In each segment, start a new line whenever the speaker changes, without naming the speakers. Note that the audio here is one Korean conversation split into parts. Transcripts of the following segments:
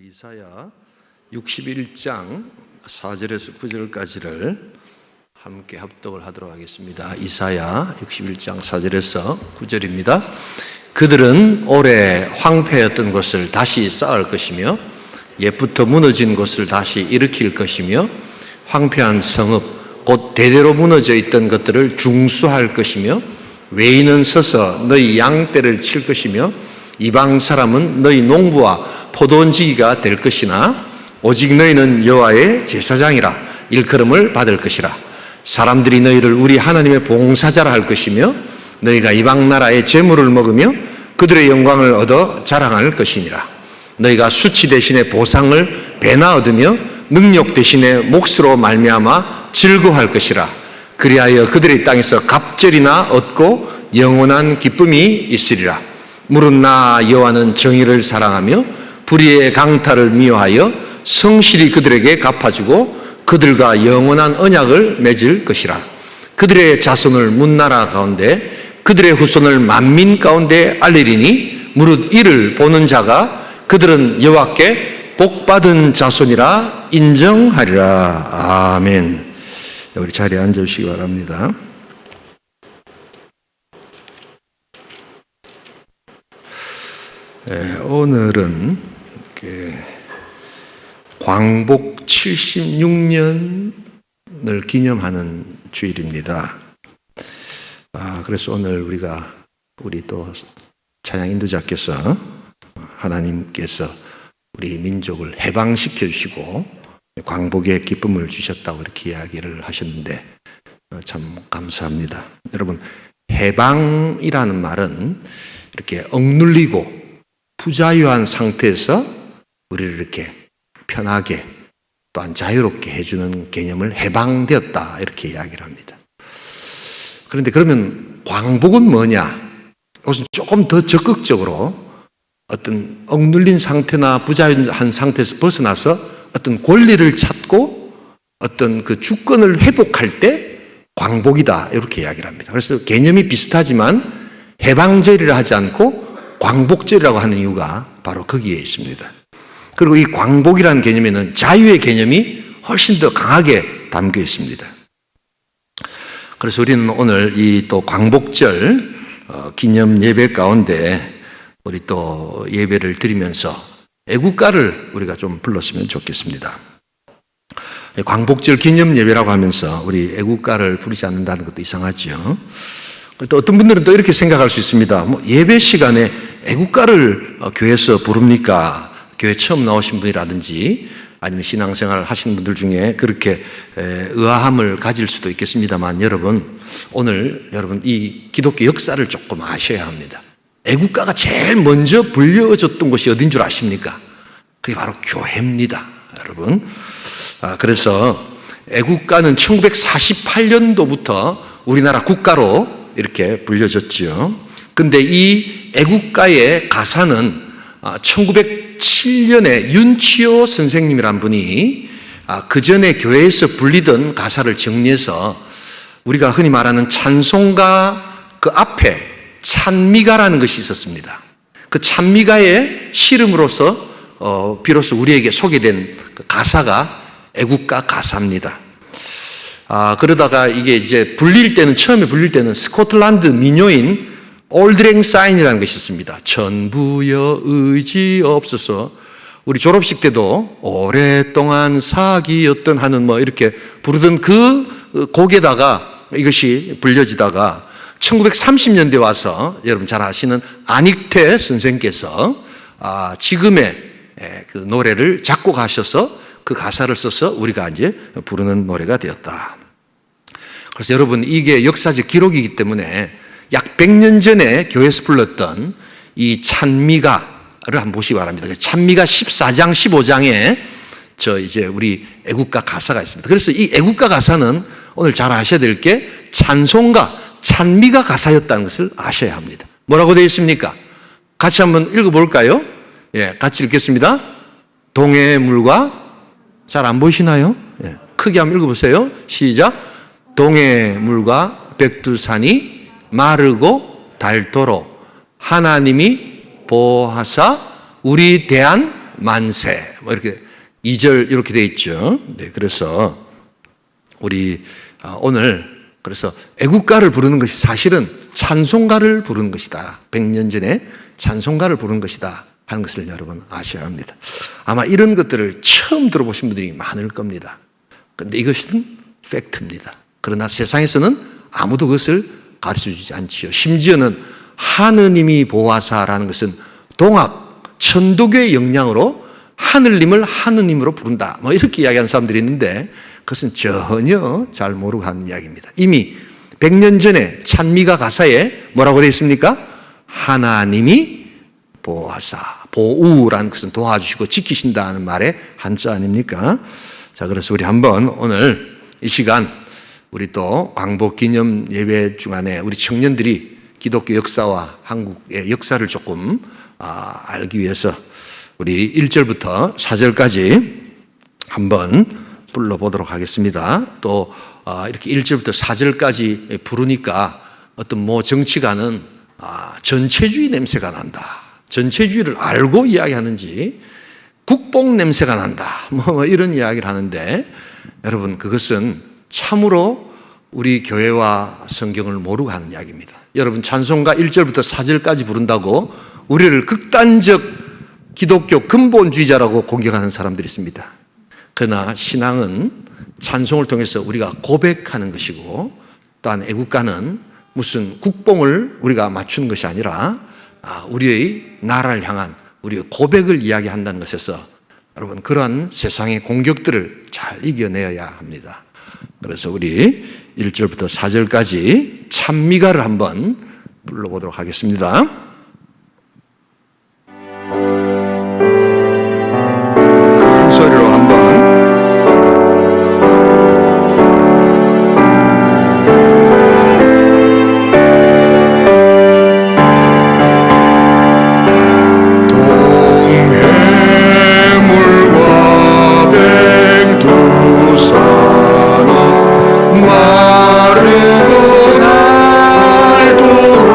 오늘 이사야 61장 4절에서 9절까지를 함께 합독을 하도록 하겠습니다. 이사야 61장 4절에서 9절입니다. 그들은 오래 황폐했던 것을 다시 쌓을 것이며 옛부터 무너진 것을 다시 일으킬 것이며 황폐한 성읍 곧 대대로 무너져 있던 것들을 중수할 것이며 외인은 서서 너희 양떼를 칠 것이며 이방 사람은 너희 농부와 포도원지기가 될 것이나 오직 너희는 여호와의 제사장이라 일컬음을 받을 것이라. 사람들이 너희를 우리 하나님의 봉사자라 할 것이며 너희가 이방 나라의 재물을 먹으며 그들의 영광을 얻어 자랑할 것이니라. 너희가 수치 대신에 보상을 배나 얻으며 능력 대신에 몫으로 말미암아 즐거워할 것이라. 그리하여 그들의 땅에서 갑절이나 얻고 영원한 기쁨이 있으리라. 무릇 나 여호와는 정의를 사랑하며 불의의 강탈을 미워하여 성실히 그들에게 갚아주고 그들과 영원한 언약을 맺을 것이라. 그들의 자손을 문나라 가운데 그들의 후손을 만민 가운데 알리리니 무릇 이를 보는 자가 그들은 여호와께 복받은 자손이라 인정하리라. 아멘. 우리 자리에 앉으시기 바랍니다. 오늘은 광복 76년을 기념하는 주일입니다. 그래서 오늘 우리 또 찬양 인도자께서 하나님께서 우리 민족을 해방시켜 주시고 광복의 기쁨을 주셨다고 이렇게 이야기를 하셨는데 참 감사합니다. 여러분, 해방이라는 말은 이렇게 억눌리고 부자유한 상태에서 우리를 이렇게 편하게 또한 자유롭게 해주는 개념을 해방되었다 이렇게 이야기를 합니다. 그런데 그러면 광복은 뭐냐? 이것은 조금 더 적극적으로 어떤 억눌린 상태나 부자유한 상태에서 벗어나서 어떤 권리를 찾고 어떤 그 주권을 회복할 때 광복이다 이렇게 이야기를 합니다. 그래서 개념이 비슷하지만 해방절이라 하지 않고 광복절이라고 하는 이유가 바로 거기에 있습니다. 그리고 이 광복이라는 개념에는 자유의 개념이 훨씬 더 강하게 담겨 있습니다. 그래서 우리는 오늘 이 또 광복절 기념 예배 가운데 우리 또 예배를 드리면서 애국가를 우리가 좀 불렀으면 좋겠습니다. 광복절 기념 예배라고 하면서 우리 애국가를 부르지 않는다는 것도 이상하죠. 또 어떤 분들은 또 이렇게 생각할 수 있습니다. 예배 시간에 애국가를 교회에서 부릅니까? 교회 처음 나오신 분이라든지 아니면 신앙생활을 하시는 분들 중에 그렇게 의아함을 가질 수도 있겠습니다만 오늘 여러분 이 기독교 역사를 조금 아셔야 합니다. 애국가가 제일 먼저 불려졌던 곳이 어딘 줄 아십니까? 그게 바로 교회입니다, 여러분. 그래서 애국가는 1948년도부터 우리나라 국가로 이렇게 불려졌지요. 근데 이 애국가의 가사는 1907년에 윤치호 선생님이란 분이 그 전에 교회에서 불리던 가사를 정리해서 우리가 흔히 말하는 찬송가 그 앞에 찬미가라는 것이 있었습니다. 그 찬미가의 씨름으로서 비로소 우리에게 소개된 그 가사가 애국가 가사입니다. 그러다가 이게 이제 처음에 불릴 때는 스코틀랜드 민요인 올드랭 사인이라는 것이 있습니다. 전부여 의지 없어서 우리 졸업식 때도 오랫동안 사기였던 하는 이렇게 부르던 그 곡에다가 이것이 불려지다가 1930년대 와서 여러분 잘 아시는 안익태 선생께서 지금의 그 노래를 작곡하셔서 그 가사를 써서 우리가 이제 부르는 노래가 되었다. 그래서 여러분 이게 역사적 기록이기 때문에 약 100년 전에 교회에서 불렀던 이 찬미가를 한번 보시기 바랍니다. 찬미가 14장, 15장에 이제 우리 애국가 가사가 있습니다. 그래서 이 애국가 가사는 오늘 잘 아셔야 될 게 찬미가 가사였다는 것을 아셔야 합니다. 뭐라고 되어 있습니까? 같이 한번 읽어볼까요? 같이 읽겠습니다. 동해의 물과 잘 안 보이시나요? 크게 한번 읽어보세요. 시작. 동해의 물과 백두산이 마르고 닳도록 하나님이 보호하사 우리 대한 만세. 뭐 이렇게 2절 이렇게 되어 있죠. 네, 그래서 우리 오늘 그래서 애국가를 부르는 것이 사실은 찬송가를 부르는 것이다. 100년 전에 찬송가를 부르는 것이다 하는 것을 여러분 아셔야 합니다. 아마 이런 것들을 처음 들어보신 분들이 많을 겁니다. 그런데 이것은 팩트입니다. 그러나 세상에서는 아무도 그것을 가르쳐주지 않지요. 심지어는 하느님이 보호하사라는 것은 동학, 천도교의 영향으로 하느님을 하느님으로 부른다. 뭐 이렇게 이야기하는 사람들이 있는데 그것은 전혀 잘 모르고 하는 이야기입니다. 이미 100년 전에 찬미가 가사에 뭐라고 되어 있습니까? 하나님이 보호하사. 보우라는 것은 도와주시고 지키신다는 말의 한자 아닙니까? 자, 그래서 우리 한번 오늘 이 시간 우리 또 광복 기념 예배 중간에 우리 청년들이 기독교 역사와 한국의 역사를 조금 알기 위해서 우리 1절부터 4절까지 한번 불러보도록 하겠습니다. 또 이렇게 1절부터 4절까지 부르니까 어떤 뭐 정치가는 전체주의 냄새가 난다. 전체주의를 알고 이야기하는지 국뽕 냄새가 난다. 뭐 이런 이야기를 하는데 여러분 그것은 참으로 우리 교회와 성경을 모르고 하는 이야기입니다. 여러분 찬송가 1절부터 4절까지 부른다고 우리를 극단적 기독교 근본주의자라고 공격하는 사람들이 있습니다. 그러나 신앙은 찬송을 통해서 우리가 고백하는 것이고 또한 애국가는 무슨 국뽕을 우리가 맞추는 것이 아니라 우리의 나라를 향한 우리의 고백을 이야기한다는 것에서 여러분 그러한 세상의 공격들을 잘 이겨내야 합니다. 그래서 우리 1절부터 4절까지 찬미가를 한번 불러보도록 하겠습니다. 큰 소리로 한번 마르고 닳도록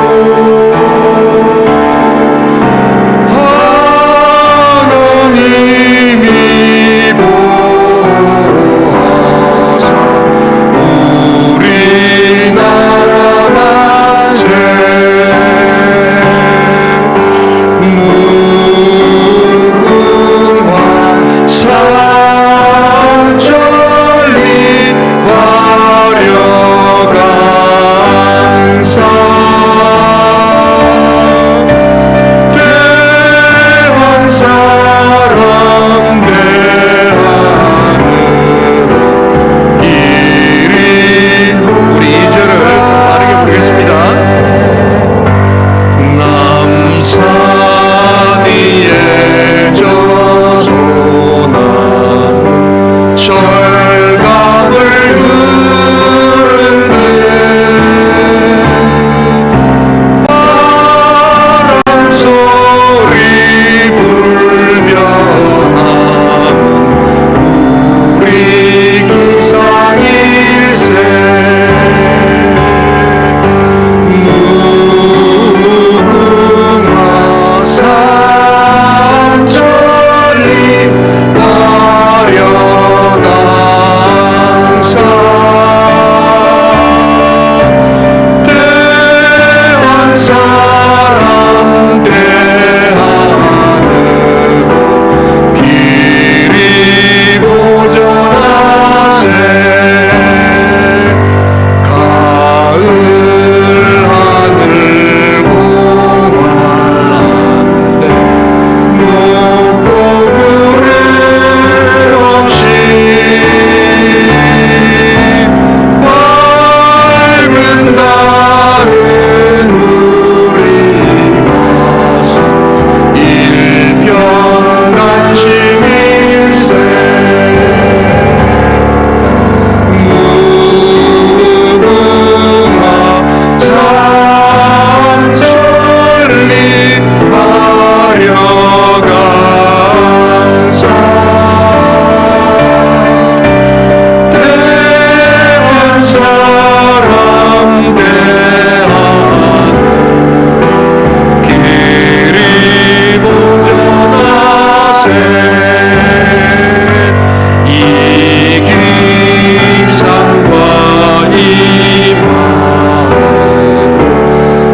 마음으로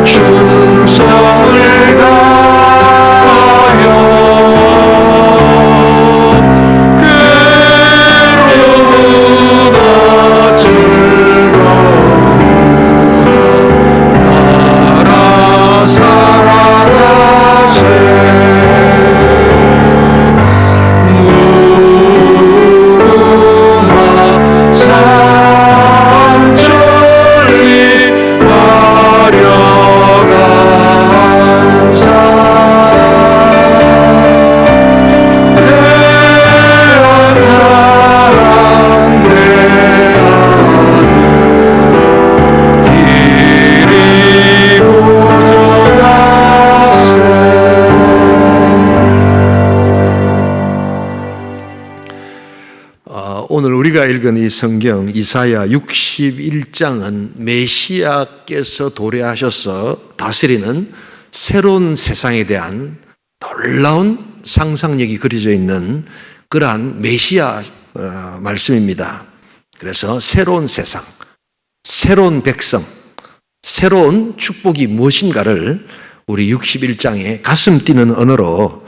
충성을 다하여 그로부터 즐거운 나라 오늘 우리가 읽은 이 성경 이사야 61장은 메시아께서 도래하셔서 다스리는 새로운 세상에 대한 놀라운 상상력이 그려져 있는 그러한 메시아 말씀입니다. 그래서 새로운 세상, 새로운 백성, 새로운 축복이 무엇인가를 우리 61장에 가슴 뛰는 언어로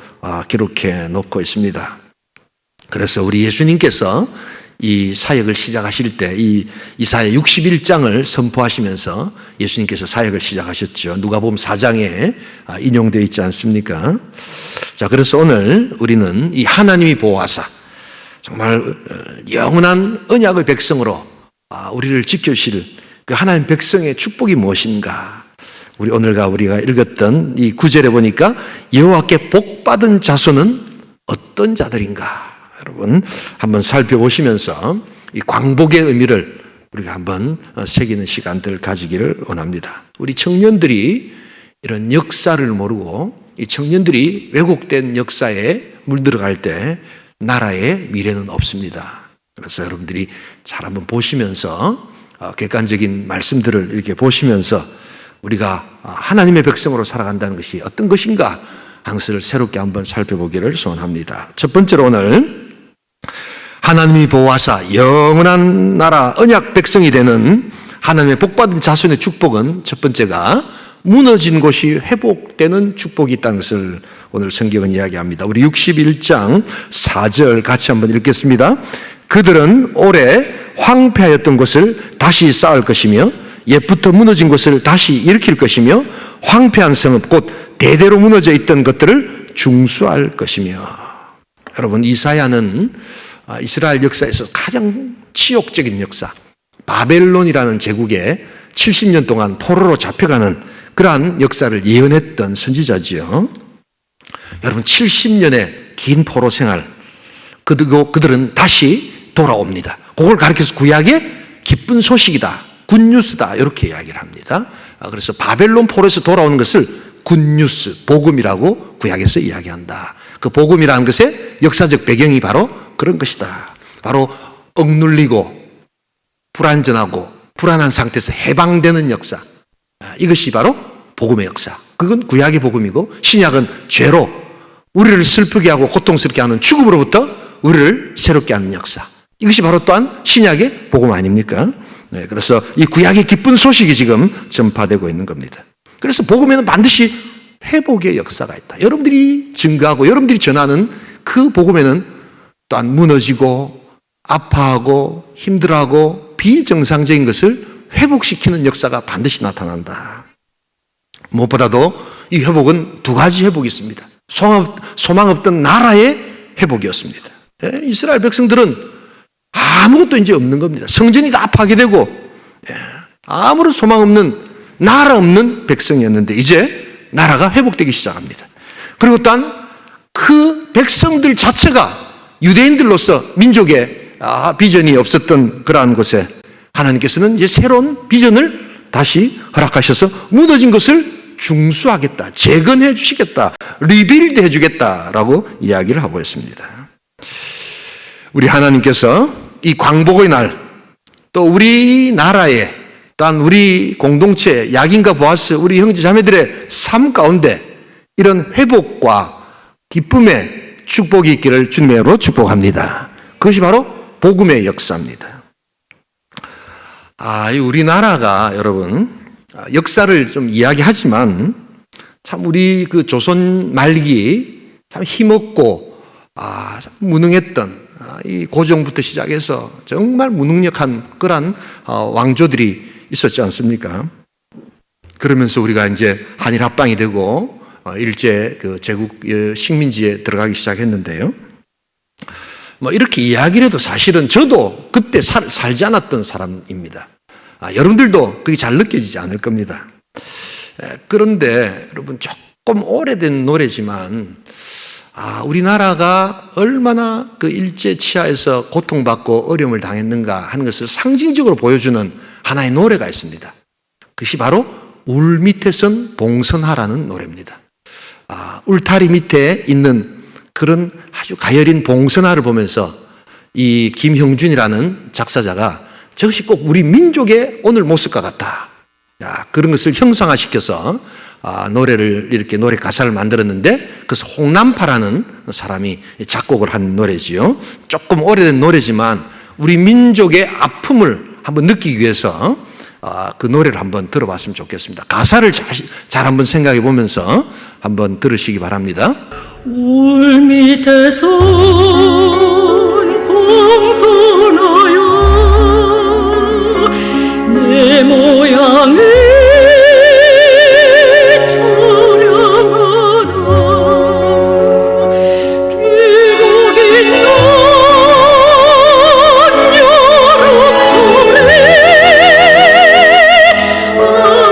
기록해 놓고 있습니다. 그래서 우리 예수님께서 이 사역을 시작하실 때 이 이사야 61장을 선포하시면서 예수님께서 사역을 시작하셨죠. 누가복음 4장에 인용되어 있지 않습니까? 자, 그래서 오늘 우리는 이 하나님이 보호하사 정말 영원한 언약의 백성으로 우리를 지켜주실 그 하나님 백성의 축복이 무엇인가? 우리 오늘과 우리가 읽었던 이 구절에 보니까 여호와께 복받은 자손은 어떤 자들인가? 여러분 한번 살펴보시면서 이 광복의 의미를 우리가 한번 새기는 시간들 가지기를 원합니다. 우리 청년들이 이런 역사를 모르고 이 청년들이 왜곡된 역사에 물들어갈 때 나라의 미래는 없습니다. 그래서 여러분들이 잘 한번 보시면서 객관적인 말씀들을 이렇게 보시면서 우리가 하나님의 백성으로 살아간다는 것이 어떤 것인가 항상 새롭게 한번 살펴보기를 소원합니다. 첫 번째로 오늘 하나님이 보호하사 영원한 나라 언약 백성이 되는 하나님의 복받은 자손의 축복은 첫 번째가 무너진 곳이 회복되는 축복이 있다는 것을 오늘 성경은 이야기합니다. 우리 61장 4절 같이 한번 읽겠습니다. 그들은 오래 황폐하였던 곳을 다시 쌓을 것이며 옛부터 무너진 곳을 다시 일으킬 것이며 황폐한 성읍 곧 대대로 무너져 있던 것들을 중수할 것이며. 여러분 이사야는 이스라엘 역사에서 가장 치욕적인 역사, 바벨론이라는 제국에 70년 동안 포로로 잡혀가는 그러한 역사를 예언했던 선지자지요. 여러분 70년의 긴 포로 생활, 그들은 다시 돌아옵니다. 그걸 가리켜서 구약의 기쁜 소식이다, 굿뉴스다 이렇게 이야기를 합니다. 그래서 바벨론 포로에서 돌아오는 것을 굿뉴스, 복음이라고 구약에서 이야기한다. 그 복음이라는 것의 역사적 배경이 바로 그런 것이다. 바로 억눌리고 불안전하고 불안한 상태에서 해방되는 역사. 이것이 바로 복음의 역사. 그건 구약의 복음이고 신약은 죄로 우리를 슬프게 하고 고통스럽게 하는 죽음으로부터 우리를 새롭게 하는 역사. 이것이 바로 또한 신약의 복음 아닙니까? 네, 그래서 이 구약의 기쁜 소식이 지금 전파되고 있는 겁니다. 그래서 복음에는 반드시 회복의 역사가 있다. 여러분들이 증거하고 여러분들이 전하는 그 복음에는 또한 무너지고 아파하고 힘들어하고 비정상적인 것을 회복시키는 역사가 반드시 나타난다. 무엇보다도 이 회복은 두 가지 회복이 있습니다. 소망 없던 나라의 회복이었습니다. 이스라엘 백성들은 아무것도 이제 없는 겁니다. 성전이 다 파괴되고 아무런 소망 없는 나라 없는 백성이었는데 이제 나라가 회복되기 시작합니다. 그리고 또한 그 백성들 자체가 유대인들로서 민족의 비전이 없었던 그러한 곳에 하나님께서는 이제 새로운 비전을 다시 허락하셔서 무너진 것을 중수하겠다, 재건해 주시겠다, 리빌드 해 주겠다라고 이야기를 하고 있습니다. 우리 하나님께서 이 광복의 날, 또 우리나라의 또한 우리 공동체, 야긴과 보아스, 우리 형제 자매들의 삶 가운데 이런 회복과 기쁨의 축복이 있기를 주님으로 축복합니다. 그것이 바로 복음의 역사입니다. 이 우리나라가 여러분 역사를 좀 이야기하지만 참 우리 그 조선 말기 참 힘없고 참 무능했던 이 고종부터 시작해서 정말 무능력한 그런 왕조들이 있었지 않습니까? 그러면서 우리가 이제 한일 합방이 되고 일제 그 제국 식민지에 들어가기 시작했는데요. 뭐 이렇게 이야기를 해도 사실은 저도 그때 살지 않았던 사람입니다. 여러분들도 그게 잘 느껴지지 않을 겁니다. 그런데 여러분 조금 오래된 노래지만 우리나라가 얼마나 그 일제 치하에서 고통받고 어려움을 당했는가 하는 것을 상징적으로 보여주는 하나의 노래가 있습니다. 그것이 바로 울 밑에선 봉선하라는 노래입니다. 울타리 밑에 있는 그런 아주 가여린 봉선화를 보면서 이 김형준이라는 작사자가 저것이 꼭 우리 민족의 오늘 모습과 같다. 그런 것을 형상화시켜서 노래를 이렇게 노래 가사를 만들었는데 그래서 홍남파라는 사람이 작곡을 한 노래지요. 조금 오래된 노래지만 우리 민족의 아픔을 한번 느끼기 위해서 그 노래를 한번 들어봤으면 좋겠습니다. 가사를 잘 한번 생각해 보면서 한번 들으시기 바랍니다.
울 밑에선 봉선하여 내 모양을 초령하라 길고긴 넌 여름철에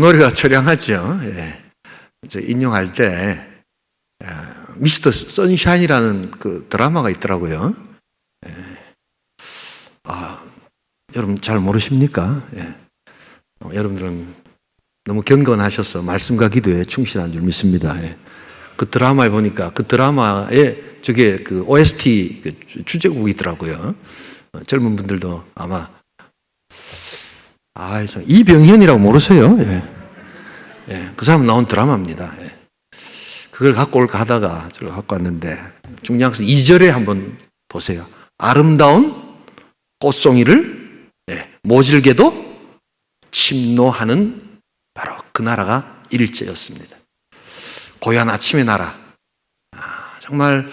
노래가 처량하죠. 인용할 때 미스터 선샤인이라는 그 드라마가 있더라고요. 여러분 잘 모르십니까? 여러분들은 너무 경건하셔서 말씀과 기도에 충실한 줄 믿습니다. 그 드라마에 보니까 그 드라마에 저게 그 OST 그 주제곡이 있더라고요. 젊은 분들도 아마 이병현이라고 모르세요? 그 사람 나온 드라마입니다. 그걸 갖고 올까 하다가 저를 갖고 왔는데 중장에서 2절에 한번 보세요. 아름다운 꽃송이를 모질게도 침노하는 바로 그 나라가 일제였습니다. 고요한 아침의 나라. 정말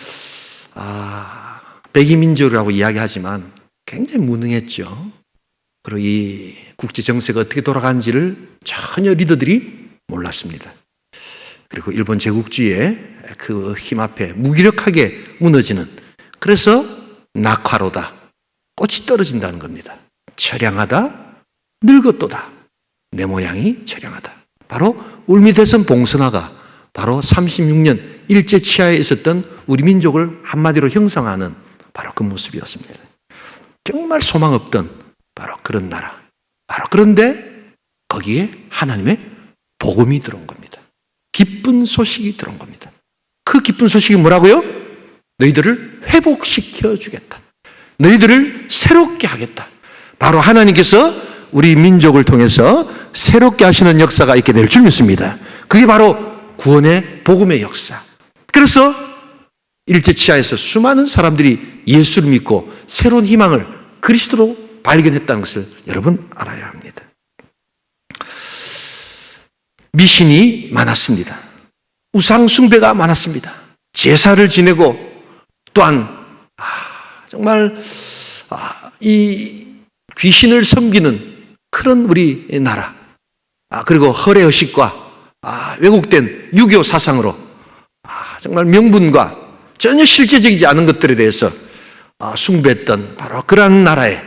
백이민족이라고 이야기하지만 굉장히 무능했죠. 그리고 이 국제 정세가 어떻게 돌아가는지를 전혀 리더들이 몰랐습니다. 그리고 일본 제국주의의 그 힘 앞에 무기력하게 무너지는, 그래서 낙화로다, 꽃이 떨어진다는 겁니다. 처량하다, 늙었도다, 내 모양이 처량하다. 바로 울밑에선 봉선화가 바로 36년 일제 치하에 있었던 우리 민족을 한마디로 형성하는 바로 그 모습이었습니다. 정말 소망 없던 바로 그런 나라. 바로 그런데 거기에 하나님의 복음이 들어온 겁니다. 기쁜 소식이 들어온 겁니다. 그 기쁜 소식이 뭐라고요? 너희들을 회복시켜 주겠다. 너희들을 새롭게 하겠다. 바로 하나님께서 우리 민족을 통해서 새롭게 하시는 역사가 있게 될 줄 믿습니다. 그게 바로 구원의 복음의 역사. 그래서 일제치하에서 수많은 사람들이 예수를 믿고 새로운 희망을 그리스도로 발견했다는 것을 여러분 알아야 합니다. 미신이 많았습니다. 우상 숭배가 많았습니다. 제사를 지내고 또한 정말 이 귀신을 섬기는 그런 우리 나라, 그리고 허례허식과 왜곡된 유교 사상으로 정말 명분과 전혀 실제적이지 않은 것들에 대해서 숭배했던 바로 그러한 나라에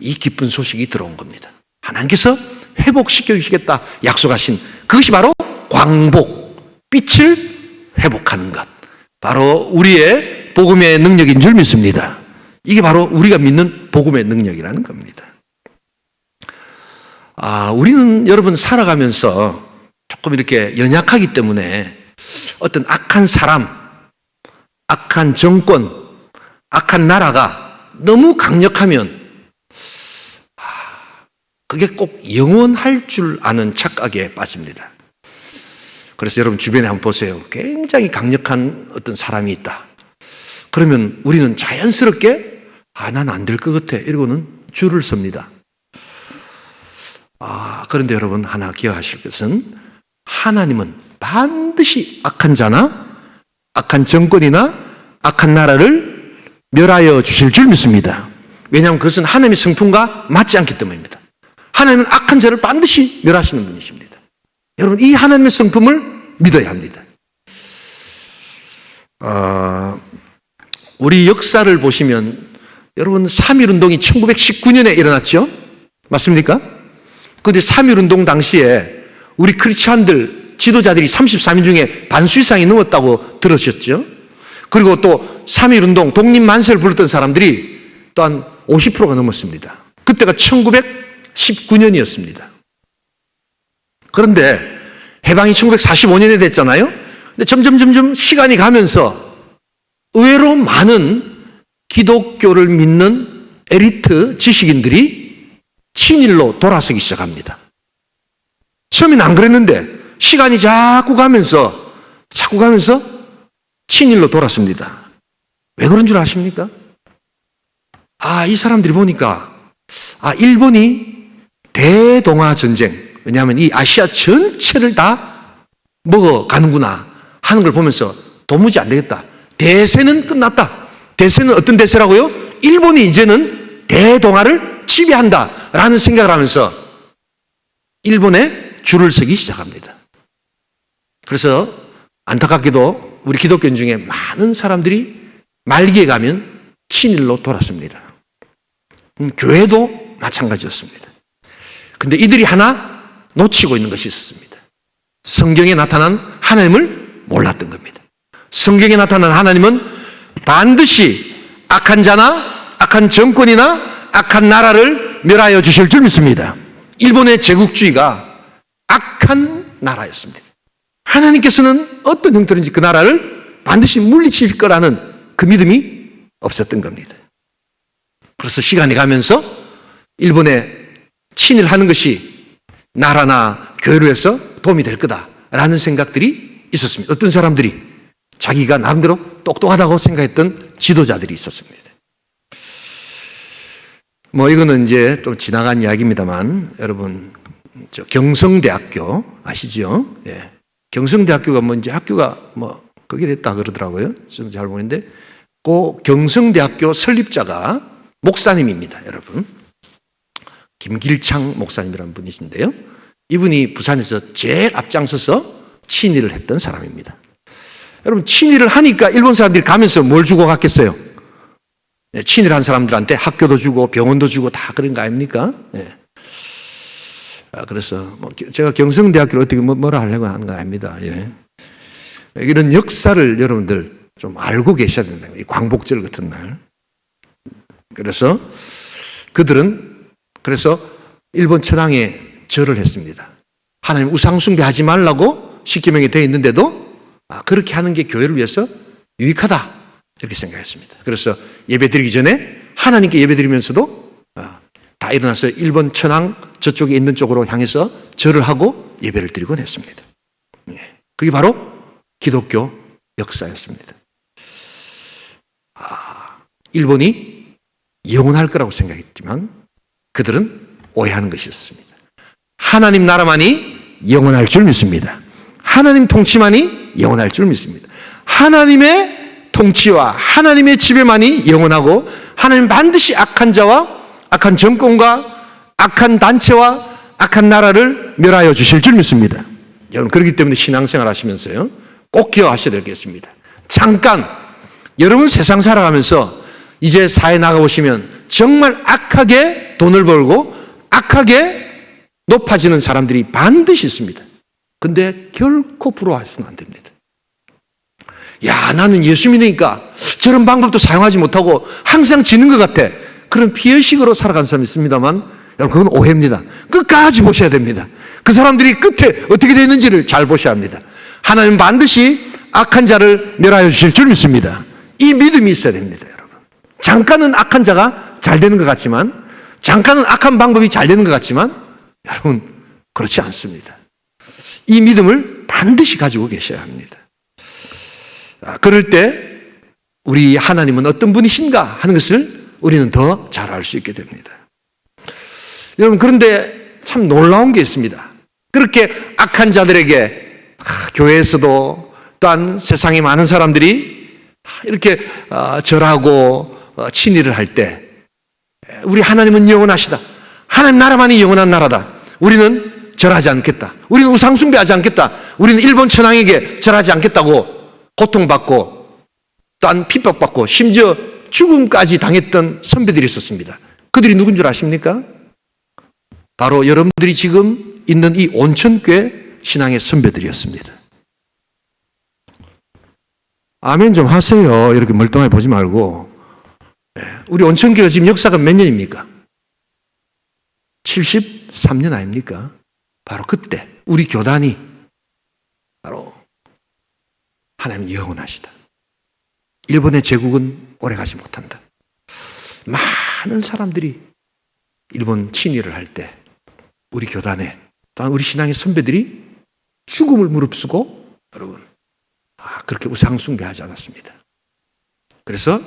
이 기쁜 소식이 들어온 겁니다. 하나님께서 회복시켜 주시겠다 약속하신 그것이 바로 광복, 빛을 회복하는 것, 바로 우리의 복음의 능력인 줄 믿습니다. 이게 바로 우리가 믿는 복음의 능력이라는 겁니다. 우리는 여러분 살아가면서 조금 이렇게 연약하기 때문에 어떤 악한 사람, 악한 정권, 악한 나라가 너무 강력하면 그게 꼭 영원할 줄 아는 착각에 빠집니다. 그래서 여러분 주변에 한번 보세요. 굉장히 강력한 어떤 사람이 있다. 그러면 우리는 자연스럽게 난 안 될 것 같아 이러고는 줄을 섭니다. 그런데 여러분 하나 기억하실 것은 하나님은 반드시 악한 자나 악한 정권이나 악한 나라를 멸하여 주실 줄 믿습니다. 왜냐하면 그것은 하나님의 성품과 맞지 않기 때문입니다. 하나님은 악한 자를 반드시 멸하시는 분이십니다. 여러분 이 하나님의 성품을 믿어야 합니다. 우리 역사를 보시면 여러분 3.1운동이 1919년에 일어났죠? 맞습니까? 그런데 3.1운동 당시에 우리 크리스찬들 지도자들이 33인 중에 반수 이상이 넘었다고 들으셨죠? 그리고 또 3.1운동 독립만세를 불렀던 사람들이 또한 50%가 넘었습니다. 그때가 1919년이었습니다. 그런데 해방이 1945년에 됐잖아요. 근데 점점 시간이 가면서 의외로 많은 기독교를 믿는 엘리트 지식인들이 친일로 돌아서기 시작합니다. 처음엔 안 그랬는데 시간이 자꾸 가면서 친일로 돌아섭니다. 왜 그런 줄 아십니까? 이 사람들이 보니까 일본이 대동아 전쟁, 왜냐하면 이 아시아 전체를 다 먹어가는구나 하는 걸 보면서 도무지 안 되겠다. 대세는 끝났다. 대세는 어떤 대세라고요? 일본이 이제는 대동아를 지배한다라는 생각을 하면서 일본에 줄을 서기 시작합니다. 그래서 안타깝게도 우리 기독교 중에 많은 사람들이 말기에 가면 친일로 돌았습니다. 교회도 마찬가지였습니다. 근데 이들이 하나 놓치고 있는 것이 있었습니다. 성경에 나타난 하나님을 몰랐던 겁니다. 성경에 나타난 하나님은 반드시 악한 자나 악한 정권이나 악한 나라를 멸하여 주실 줄 믿습니다. 일본의 제국주의가 악한 나라였습니다. 하나님께서는 어떤 형태든지 그 나라를 반드시 물리칠 거라는 그 믿음이 없었던 겁니다. 그래서 시간이 가면서 일본에 친일하는 것이 나라나 교회로 해서 도움이 될 거다라는 생각들이 있었습니다. 어떤 사람들이 자기가 나름대로 똑똑하다고 생각했던 지도자들이 있었습니다. 이거는 이제 좀 지나간 이야기입니다만 여러분 경성대학교 아시죠? 예. 경성대학교가 이제 학교가 그게 됐다 그러더라고요. 저는 잘 모르는데 그 경성대학교 설립자가 목사님입니다, 여러분. 김길창 목사님이라는 분이신데요. 이분이 부산에서 제일 앞장서서 친일을 했던 사람입니다. 여러분 친일을 하니까 일본 사람들이 가면서 뭘 주고 갔겠어요? 친일한 사람들한테 학교도 주고 병원도 주고 다 그런 거 아닙니까? 네. 그래서 제가 경성대학교를 어떻게 뭐라 하려고 하는 거 아닙니다. 예. 이런 역사를 여러분들 좀 알고 계셔야 된다. 이 광복절 같은 날. 그래서 그들은 일본 천황에 절을 했습니다. 하나님 우상 숭배하지 말라고 십계명에 되어 있는데도 그렇게 하는 게 교회를 위해서 유익하다 이렇게 생각했습니다. 그래서 예배 드리기 전에 하나님께 예배 드리면서도 다 일어나서 일본 천황 저쪽에 있는 쪽으로 향해서 절을 하고 예배를 드리곤 했습니다. 그게 바로 기독교 역사였습니다. 일본이 영원할 거라고 생각했지만 그들은 오해하는 것이었습니다. 하나님 나라만이 영원할 줄 믿습니다. 하나님 통치만이 영원할 줄 믿습니다. 하나님의 통치와 하나님의 지배만이 영원하고 하나님 반드시 악한 자와 악한 정권과 악한 단체와 악한 나라를 멸하여 주실 줄 믿습니다. 여러분, 그렇기 때문에 신앙생활 하시면서요, 꼭 기억하셔야 되겠습니다. 잠깐, 여러분 세상 살아가면서 이제 사회 나가보시면 정말 악하게 돈을 벌고 악하게 높아지는 사람들이 반드시 있습니다. 근데 결코 부러워해서는 안 됩니다. 야, 나는 예수 믿으니까 저런 방법도 사용하지 못하고 항상 지는 것 같아. 그런 피해식으로 살아간 사람이 있습니다만, 여러분, 그건 오해입니다. 끝까지 보셔야 됩니다. 그 사람들이 끝에 어떻게 되는지를 잘 보셔야 합니다. 하나님 반드시 악한 자를 멸하여 주실 줄 믿습니다. 이 믿음이 있어야 됩니다, 여러분. 잠깐은 악한 자가 잘 되는 것 같지만, 잠깐은 악한 방법이 잘 되는 것 같지만, 여러분, 그렇지 않습니다. 이 믿음을 반드시 가지고 계셔야 합니다. 그럴 때 우리 하나님은 어떤 분이신가 하는 것을 우리는 더 잘 알 수 있게 됩니다. 여러분, 그런데 참 놀라운 게 있습니다. 그렇게 악한 자들에게 교회에서도 또한 세상의 많은 사람들이 이렇게 절하고 친의를 할 때 우리 하나님은 영원하시다. 하나님 나라만이 영원한 나라다. 우리는 절하지 않겠다. 우리는 우상 숭배하지 않겠다. 우리는 일본 천황에게 절하지 않겠다고 고통받고 또한 핍박받고 심지어 죽음까지 당했던 선배들이 있었습니다. 그들이 누군 줄 아십니까? 바로 여러분들이 지금 있는 이 온천교회 신앙의 선배들이었습니다. 아멘 좀 하세요. 이렇게 멀뚱하게 보지 말고. 우리 온천교회가 지금 역사가 몇 년입니까? 73년 아닙니까? 바로 그때 우리 교단이 바로 하나님은 영원하시다. 일본의 제국은 오래가지 못한다. 많은 사람들이 일본 친위를 할 때 우리 교단에 또한 우리 신앙의 선배들이 죽음을 무릅쓰고 여러분 그렇게 우상 숭배하지 않았습니다. 그래서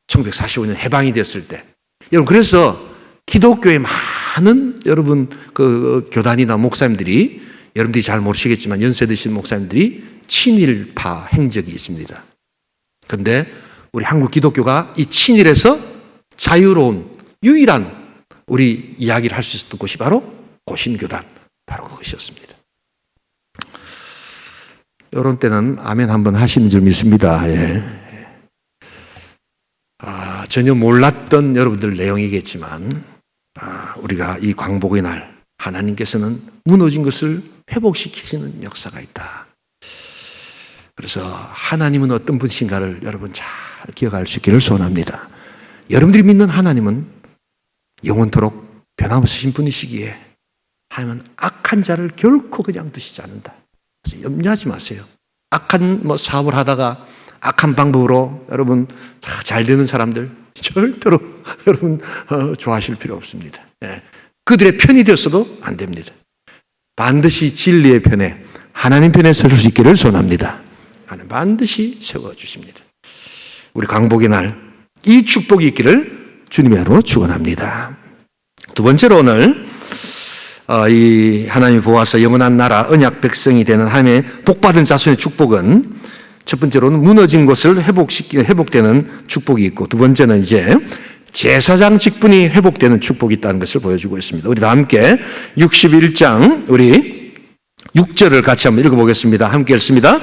1945년 해방이 됐을 때 여러분, 그래서 기독교의 많은 여러분 그 교단이나 목사님들이 여러분들이 잘 모르시겠지만 연세 드신 목사님들이 친일파 행적이 있습니다. 그런데 우리 한국 기독교가 이 친일에서 자유로운 유일한 우리 이야기를 할 수 있었던 곳이 바로 고신교단, 바로 그것이었습니다. 이런 때는 아멘 한번 하시는 줄 믿습니다. 예. 전혀 몰랐던 여러분들 내용이겠지만 우리가 이 광복의 날 하나님께서는 무너진 것을 회복시키시는 역사가 있다. 그래서 하나님은 어떤 분이신가를 여러분 잘 기억할 수 있기를 소원합니다. 여러분들이 믿는 하나님은 영원토록 변함없으신 분이시기에 하나님은 악한 자를 결코 그냥 두시지 않는다. 그래서 염려하지 마세요. 악한 사업을 하다가 악한 방법으로 여러분 잘 되는 사람들 절대로 여러분 좋아하실 필요 없습니다. 예. 그들의 편이 되었어도 안 됩니다. 반드시 진리의 편에 하나님 편에 설 수 있기를 소원합니다. 하나님 반드시 세워주십니다. 우리 광복의 날 이 축복이 있기를 주님의 이름으로 축원합니다. 두 번째로 오늘 이 하나님이 보아서 영원한 나라 언약 백성이 되는 하나님의 복받은 자손의 축복은 첫 번째로는 무너진 것을 회복되는 축복이 있고 두 번째는 이제 제사장 직분이 회복되는 축복이 있다는 것을 보여주고 있습니다. 우리 다 함께 61장 우리 6절을 같이 한번 읽어보겠습니다. 함께 읽습니다.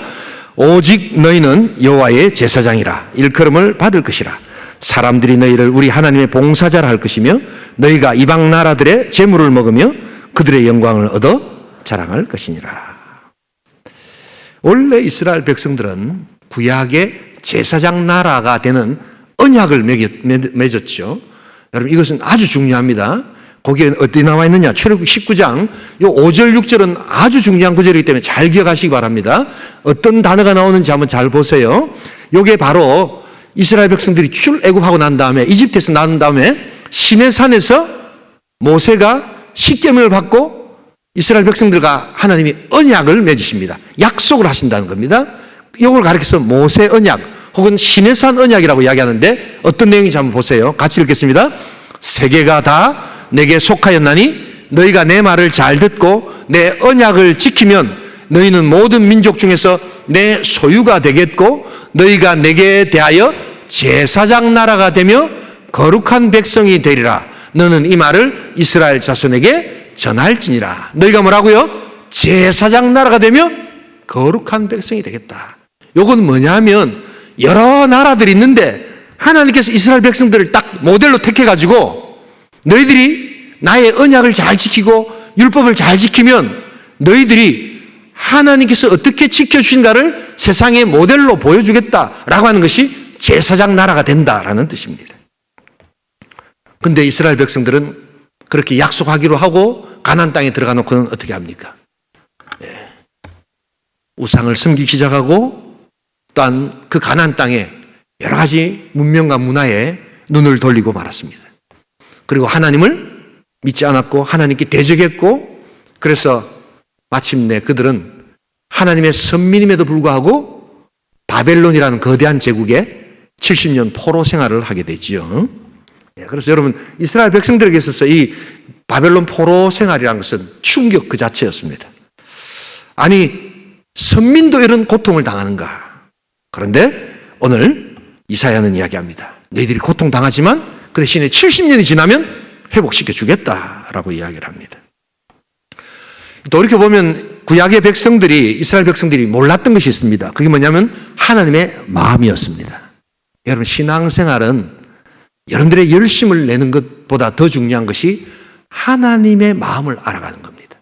오직 너희는 여호와의 제사장이라 일컬음을 받을 것이라. 사람들이 너희를 우리 하나님의 봉사자라 할 것이며 너희가 이방 나라들의 재물을 먹으며 그들의 영광을 얻어 자랑할 것이니라. 원래 이스라엘 백성들은 구약의 제사장 나라가 되는 언약을 맺었죠. 여러분, 이것은 아주 중요합니다. 거기에 어디 나와 있느냐? 출애굽기 19장 요 5절 6절은 아주 중요한 구절이기 때문에 잘 기억하시기 바랍니다. 어떤 단어가 나오는지 한번 잘 보세요. 요게 바로 이스라엘 백성들이 출애굽하고 난 다음에 이집트에서 나온 다음에 시내산에서 모세가 십계명을 받고 이스라엘 백성들과 하나님이 언약을 맺으십니다. 약속을 하신다는 겁니다. 이걸 가리켜서 모세 언약 혹은 시내산 언약이라고 이야기하는데 어떤 내용인지 한번 보세요. 같이 읽겠습니다. 세계가 다 내게 속하였나니 너희가 내 말을 잘 듣고 내 언약을 지키면 너희는 모든 민족 중에서 내 소유가 되겠고 너희가 내게 대하여 제사장 나라가 되며 거룩한 백성이 되리라. 너는 이 말을 이스라엘 자손에게 전할지니라. 너희가 뭐라고요? 제사장 나라가 되며 거룩한 백성이 되겠다. 요건 뭐냐면 여러 나라들이 있는데 하나님께서 이스라엘 백성들을 딱 모델로 택해가지고 너희들이 나의 언약을 잘 지키고 율법을 잘 지키면 너희들이 하나님께서 어떻게 지켜주신가를 세상의 모델로 보여주겠다라고 하는 것이 제사장 나라가 된다라는 뜻입니다. 근데 이스라엘 백성들은 그렇게 약속하기로 하고 가나안 땅에 들어가 놓고는 어떻게 합니까? 우상을 섬기기 시작하고 또한 그 가나안 땅에 여러 가지 문명과 문화에 눈을 돌리고 말았습니다. 그리고 하나님을 믿지 않았고 하나님께 대적했고 그래서 마침내 그들은 하나님의 선민임에도 불구하고 바벨론이라는 거대한 제국에 70년 포로 생활을 하게 되지요. 그래서 여러분 이스라엘 백성들에게 있어서 이 바벨론 포로 생활이라는 것은 충격 그 자체였습니다. 아니 선민도 이런 고통을 당하는가? 그런데 오늘 이사야는 이야기합니다. 너희들이 고통당하지만 그 대신에 70년이 지나면 회복시켜 주겠다라고 이야기를 합니다. 돌이켜보면 구약의 백성들이 이스라엘 백성들이 몰랐던 것이 있습니다. 그게 뭐냐면 하나님의 마음이었습니다. 여러분 신앙생활은 여러분들의 열심을 내는 것보다 더 중요한 것이 하나님의 마음을 알아가는 겁니다.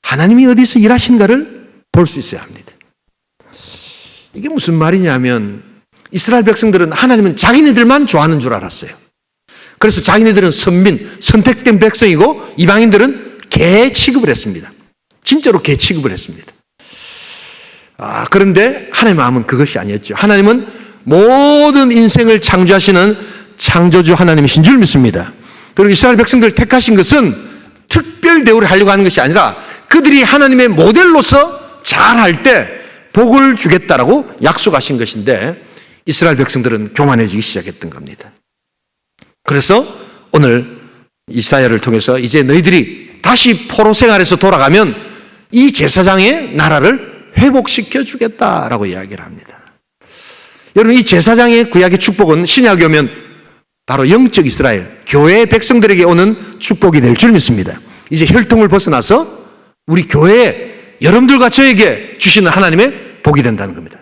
하나님이 어디서 일하신가를 볼 수 있어야 합니다. 이게 무슨 말이냐면 이스라엘 백성들은 하나님은 자기네들만 좋아하는 줄 알았어요. 그래서 자기네들은 선민, 선택된 백성이고 이방인들은 개 취급을 했습니다. 진짜로 개 취급을 했습니다. 그런데 하나님의 마음은 그것이 아니었죠. 하나님은 모든 인생을 창조하시는 창조주 하나님이신 줄 믿습니다. 그리고 이스라엘 백성들을 택하신 것은 특별 대우를 하려고 하는 것이 아니라 그들이 하나님의 모델로서 잘할 때 복을 주겠다라고 약속하신 것인데 이스라엘 백성들은 교만해지기 시작했던 겁니다. 그래서 오늘 이사야를 통해서 이제 너희들이 다시 포로 생활에서 돌아가면 이 제사장의 나라를 회복시켜 주겠다라고 이야기를 합니다. 여러분 이 제사장의 구약의 축복은 신약에 오면 바로 영적 이스라엘, 교회 백성들에게 오는 축복이 될 줄 믿습니다. 이제 혈통을 벗어나서 우리 교회에 여러분들과 저에게 주시는 하나님의 복이 된다는 겁니다.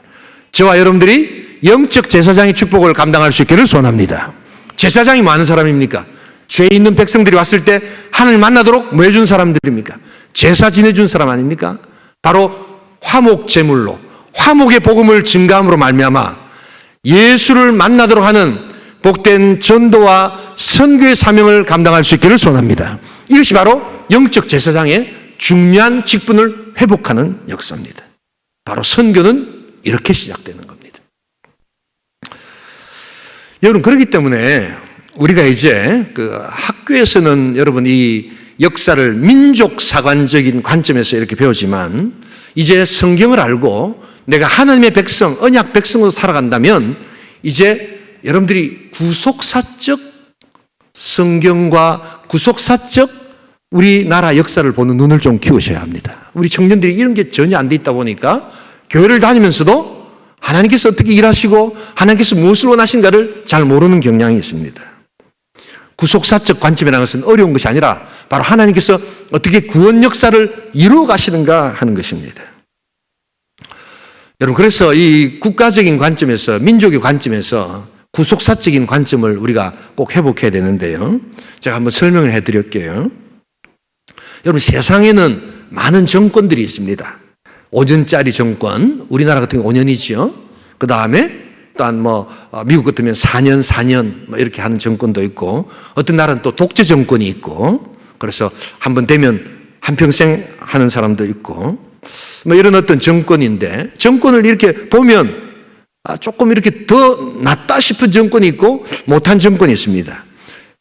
저와 여러분들이 영적 제사장의 축복을 감당할 수 있기를 소원합니다. 제사장이 많은 사람입니까? 죄 있는 백성들이 왔을 때 하나님 만나도록 뭐 해준 사람들입니까? 제사 지내준 사람 아닙니까? 바로 화목 제물로 화목의 복음을 증가함으로 말미암아 예수를 만나도록 하는 복된 전도와 선교의 사명을 감당할 수 있기를 소원합니다. 이것이 바로 영적 제사장의 중요한 직분을 회복하는 역사입니다. 바로 선교는 이렇게 시작되는 겁니다. 여러분 그렇기 때문에 우리가 이제 그 학교에서는 여러분 이 역사를 민족사관적인 관점에서 이렇게 배우지만 이제 성경을 알고 내가 하나님의 백성, 언약 백성으로 살아간다면 이제 여러분들이 구속사적 성경과 구속사적 우리나라 역사를 보는 눈을 좀 키우셔야 합니다. 우리 청년들이 이런 게 전혀 안 돼 있다 보니까 교회를 다니면서도 하나님께서 어떻게 일하시고 하나님께서 무엇을 원하신가를 잘 모르는 경향이 있습니다. 구속사적 관점이라는 것은 어려운 것이 아니라 바로 하나님께서 어떻게 구원 역사를 이루어 가시는가 하는 것입니다. 여러분 그래서 이 국가적인 관점에서 민족의 관점에서 구속사적인 관점을 우리가 꼭 회복해야 되는데요. 제가 한번 설명을 해드릴게요. 여러분 세상에는 많은 정권들이 있습니다. 5년짜리 정권, 우리나라 같은 경우 5년이죠. 그 다음에 또한 미국 같으면 4년 이렇게 하는 정권도 있고 어떤 나라는 또 독재 정권이 있고 그래서 한번 되면 한평생 하는 사람도 있고 이런 어떤 정권인데 정권을 이렇게 보면 조금 이렇게 더 낫다 싶은 정권이 있고 못한 정권이 있습니다.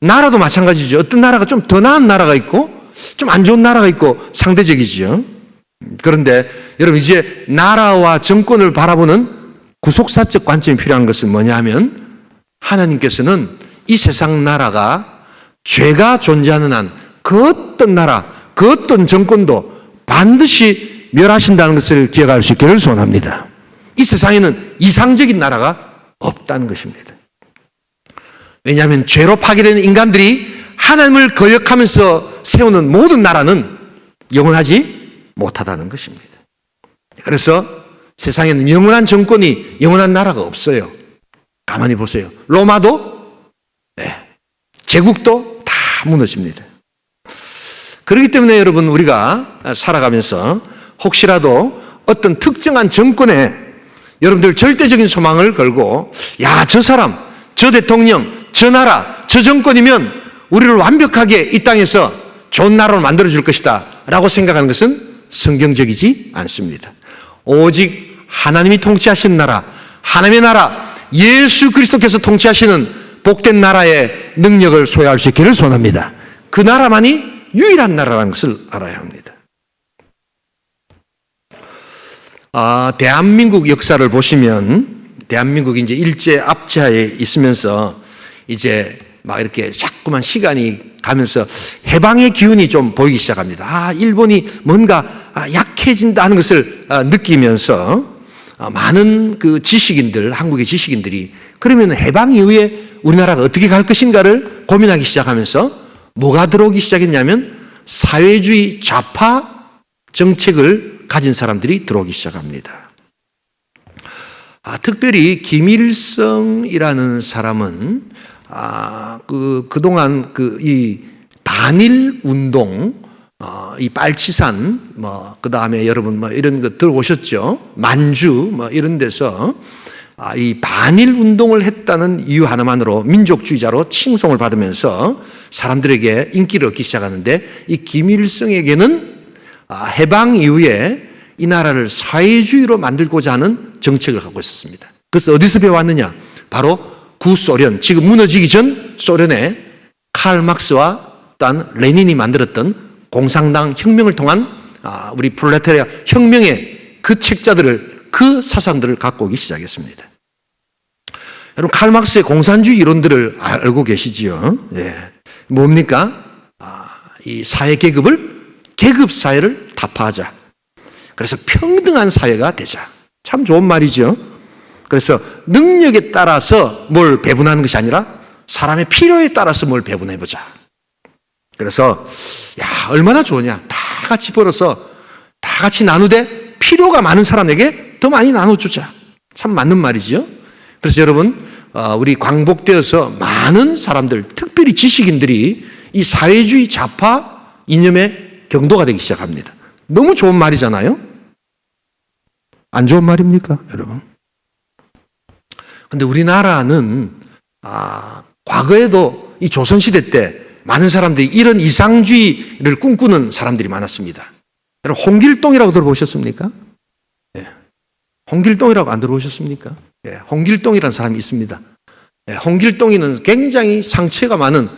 나라도 마찬가지죠. 어떤 나라가 좀 더 나은 나라가 있고 좀 안 좋은 나라가 있고 상대적이지요. 그런데 여러분 이제 나라와 정권을 바라보는 구속사적 관점이 필요한 것은 뭐냐 하면 하나님께서는 이 세상 나라가 죄가 존재하는 한 그 어떤 나라, 그 어떤 정권도 반드시 멸하신다는 것을 기억할 수 있기를 소원합니다. 이 세상에는 이상적인 나라가 없다는 것입니다. 왜냐하면 죄로 파괴된 인간들이 하나님을 거역하면서 세우는 모든 나라는 영원하지 못하다는 것입니다. 그래서 세상에는 영원한 정권이, 영원한 나라가 없어요. 가만히 보세요. 로마도, 제국도 다 무너집니다. 그렇기 때문에 여러분 우리가 살아가면서 혹시라도 어떤 특정한 정권에 여러분들 절대적인 소망을 걸고 야, 저 사람, 저 대통령, 저 나라, 저 정권이면 우리를 완벽하게 이 땅에서 좋은 나라로 만들어줄 것이다 라고 생각하는 것은 성경적이지 않습니다. 오직 하나님이 통치하시는 나라, 하나님의 나라, 예수 그리스도께서 통치하시는 복된 나라의 능력을 소유할 수 있기를 소원합니다. 그 나라만이 유일한 나라라는 것을 알아야 합니다. 대한민국 역사를 보시면 대한민국이 이제 일제 압제하에 있으면서 이제 막 이렇게 자꾸만 시간이 가면서 해방의 기운이 좀 보이기 시작합니다. 일본이 뭔가 약해진다 하는 것을 느끼면서 많은 그 지식인들, 한국의 지식인들이 그러면 해방 이후에 우리나라가 어떻게 갈 것인가를 고민하기 시작하면서 뭐가 들어오기 시작했냐면 사회주의 좌파 정책을 가진 사람들이 들어오기 시작합니다. 특별히 김일성이라는 사람은 그동안 이 반일 운동, 이 빨치산, 그 다음에 여러분 이런 거 들어보셨죠? 만주, 이런 데서 이 반일 운동을 했다는 이유 하나만으로 민족주의자로 칭송을 받으면서 사람들에게 인기를 얻기 시작하는데 이 김일성에게는 해방 이후에 이 나라를 사회주의로 만들고자 하는 정책을 갖고 있었습니다. 그래서 어디서 배워왔느냐? 바로 구소련, 지금 무너지기 전 소련의 칼 막스와 또한 레닌이 만들었던 공산당 혁명을 통한 우리 프롤레타리아 혁명의 그 책자들을, 그 사상들을 갖고 오기 시작했습니다. 여러분 칼 막스의 공산주의 이론들을 알고 계시지요? 뭡니까? 이 사회 계급을, 계급 사회를 타파하자. 그래서 평등한 사회가 되자. 참 좋은 말이죠. 그래서 능력에 따라서 뭘 배분하는 것이 아니라 사람의 필요에 따라서 뭘 배분해보자. 그래서 얼마나 좋으냐. 다 같이 벌어서 다 같이 나누되 필요가 많은 사람에게 더 많이 나눠주자. 참 맞는 말이죠. 그래서 여러분 우리 광복되어서 많은 사람들, 특별히 지식인들이 이 사회주의 좌파 이념의 경도가 되기 시작합니다. 너무 좋은 말이잖아요. 안 좋은 말입니까, 여러분? 근데 우리나라는 과거에도 이 조선시대 때 많은 사람들이 이런 이상주의를 꿈꾸는 사람들이 많았습니다. 여러분 홍길동이라고 들어보셨습니까? 홍길동이라고 안 들어보셨습니까? 홍길동이라는 사람이 있습니다. 홍길동이는 굉장히 상처가 많은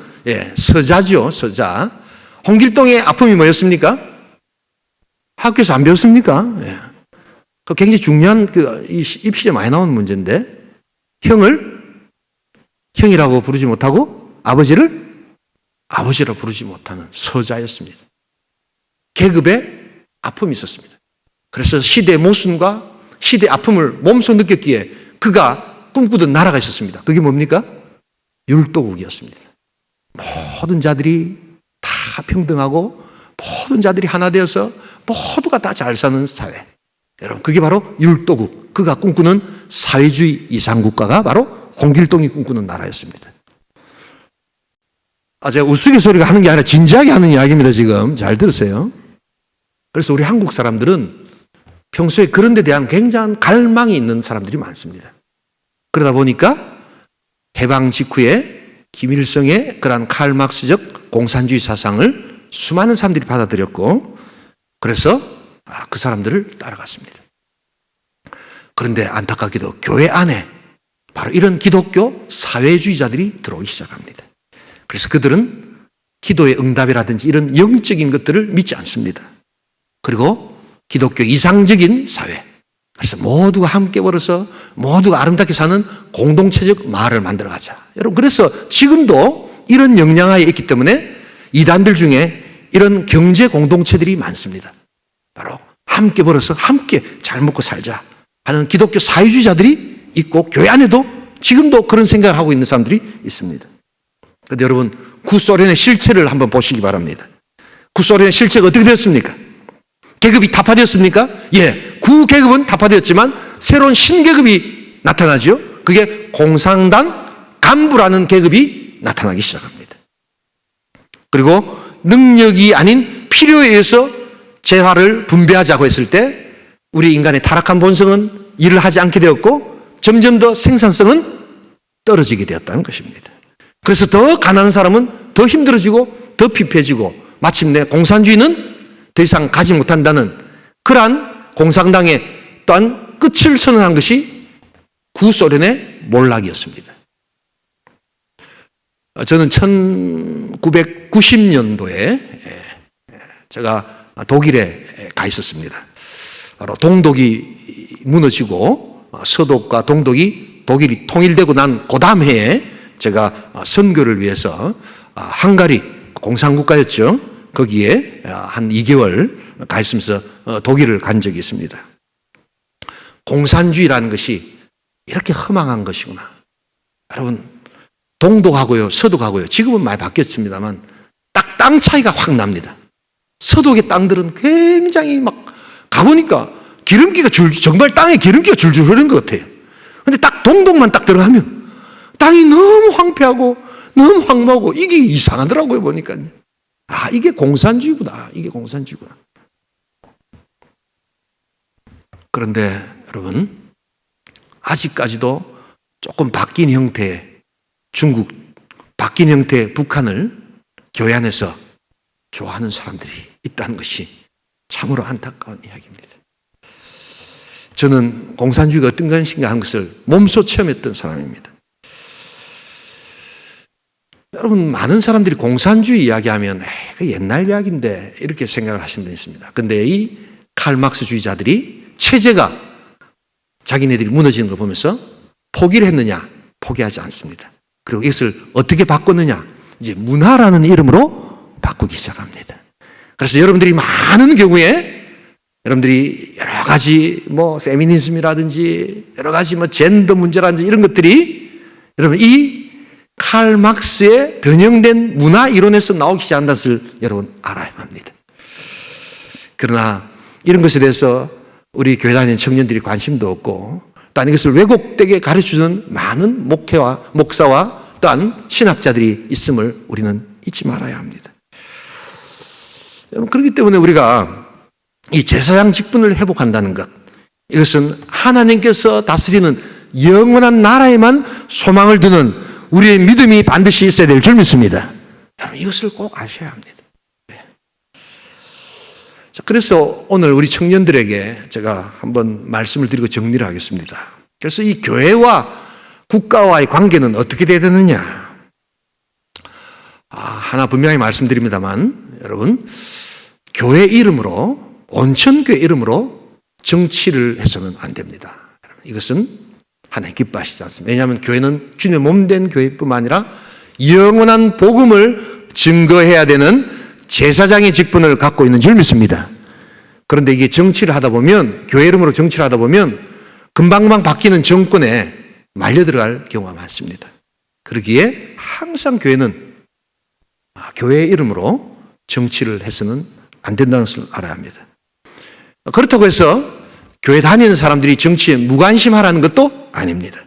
서자죠, 서자. 홍길동의 아픔이 뭐였습니까? 학교에서 안 배웠습니까? 그 굉장히 중요한 입시에 많이 나오는 문제인데 형을 형이라고 부르지 못하고 아버지를 아버지라 부르지 못하는 서자였습니다. 계급에 아픔이 있었습니다. 그래서 시대의 모순과 시대의 아픔을 몸소 느꼈기에 그가 꿈꾸던 나라가 있었습니다. 그게 뭡니까? 율도국이었습니다. 모든 자들이 다 평등하고 모든 자들이 하나 되어서 모두가 다 잘 사는 사회. 여러분 그게 바로 율도국. 그가 꿈꾸는 사회주의 이상국가가 바로 홍길동이 꿈꾸는 나라였습니다. 제가 우스갯소리가 하는 게 아니라 진지하게 하는 이야기입니다. 지금 잘 들으세요. 그래서 우리 한국 사람들은 평소에 그런 데 대한 굉장한 갈망이 있는 사람들이 많습니다. 그러다 보니까 해방 직후에 김일성의 그러한 칼막스적 공산주의 사상을 수많은 사람들이 받아들였고 그래서 그 사람들을 따라갔습니다. 그런데 안타깝게도 교회 안에 바로 이런 기독교 사회주의자들이 들어오기 시작합니다. 그래서 그들은 기도의 응답이라든지 이런 영적인 것들을 믿지 않습니다. 그리고 기독교 이상적인 사회, 그래서 모두가 함께 벌어서 모두가 아름답게 사는 공동체적 마을을 만들어가자. 여러분, 그래서 지금도 이런 영향하에 있기 때문에 이단들 중에 이런 경제 공동체들이 많습니다. 바로 함께 벌어서 함께 잘 먹고 살자 하는 기독교 사회주의자들이 있고, 교회 안에도 지금도 그런 생각을 하고 있는 사람들이 있습니다. 그런데 여러분, 구소련의 실체를 한번 보시기 바랍니다. 구소련의 실체가 어떻게 되었습니까? 계급이 타파되었습니까? 예, 구계급은 타파되었지만 새로운 신계급이 나타나죠. 그게 공산당 간부라는 계급이 나타나기 시작합니다. 그리고 능력이 아닌 필요에 의해서 재화를 분배하자고 했을 때 우리 인간의 타락한 본성은 일을 하지 않게 되었고, 점점 더 생산성은 떨어지게 되었다는 것입니다. 그래서 더 가난한 사람은 더 힘들어지고 더 피폐해지고, 마침내 공산주의는 더 이상 가지 못한다는 그러한 공산당의 또한 끝을 선언한 것이 구소련의 몰락이었습니다. 저는 1990년도에 제가 독일에 가 있었습니다. 바로 동독이 무너지고 서독과 동독이 독일이 통일되고 난 그 다음 해에 제가 선교를 위해서 헝가리 공산국가였죠. 거기에 한 2개월 가 있으면서 독일을 간 적이 있습니다. 공산주의라는 것이 이렇게 허망한 것이구나. 여러분, 동독하고요, 서독하고요, 지금은 많이 바뀌었습니다만 딱 땅 차이가 확 납니다. 서독의 땅들은 굉장히 막 가보니까 기름기가 정말 땅에 기름기가 줄줄 흐르는 것 같아요. 근데 딱 동독만 딱 들어가면 땅이 너무 황폐하고 너무 황무하고 이게 이상하더라고요, 보니까. 아, 이게 공산주의구나. 이게 공산주의구나. 그런데 여러분, 아직까지도 조금 바뀐 형태의 중국, 바뀐 형태의 북한을 교회 안에서 좋아하는 사람들이 있다는 것이 참으로 안타까운 이야기입니다. 저는 공산주의가 어떤 것인가 하는 것을 몸소 체험했던 사람입니다. 여러분, 많은 사람들이 공산주의 이야기하면 그 옛날 이야기인데 이렇게 생각을 하시는 분이 있습니다. 그런데 이 칼막스주의자들이 체제가 자기네들이 무너지는 걸 보면서 포기를 했느냐? 포기하지 않습니다. 그리고 이것을 어떻게 바꿨느냐? 이제 문화라는 이름으로 바꾸기 시작합니다. 그래서 여러분들이 많은 경우에 여러분들이 여러 가지 페미니즘이라든지 여러 가지 젠더 문제라든지 이런 것들이 여러분 이 칼 막스의 변형된 문화 이론에서 나오기 시작한 것을 여러분 알아야 합니다. 그러나 이런 것에 대해서 우리 교회 다니는 청년들이 관심도 없고, 또한 이것을 왜곡되게 가르쳐주는 많은 목사와 또한 신학자들이 있음을 우리는 잊지 말아야 합니다. 여러분, 그렇기 때문에 우리가 이 제사장 직분을 회복한다는 것, 이것은 하나님께서 다스리는 영원한 나라에만 소망을 두는 우리의 믿음이 반드시 있어야 될 줄 믿습니다. 여러분, 이것을 꼭 아셔야 합니다. 네. 자, 그래서 오늘 우리 청년들에게 제가 한번 말씀을 드리고 정리를 하겠습니다. 그래서 이 교회와 국가와의 관계는 어떻게 돼야 되느냐? 하나 분명히 말씀드립니다만, 여러분, 교회 이름으로, 온천교회 이름으로 정치를 해서는 안 됩니다. 여러분, 이것은 하나님 기뻐하시지 않습니다. 왜냐하면 교회는 주님의 몸된 교회뿐만 아니라 영원한 복음을 증거해야 되는 제사장의 직분을 갖고 있는 줄 믿습니다. 그런데 이게 정치를 하다 보면, 교회 이름으로 정치를 하다 보면 금방금방 바뀌는 정권에 말려 들어갈 경우가 많습니다. 그러기에 항상 교회는 교회 이름으로 정치를 해서는 안 된다는 것을 알아야 합니다. 그렇다고 해서 교회 다니는 사람들이 정치에 무관심하라는 것도 아닙니다.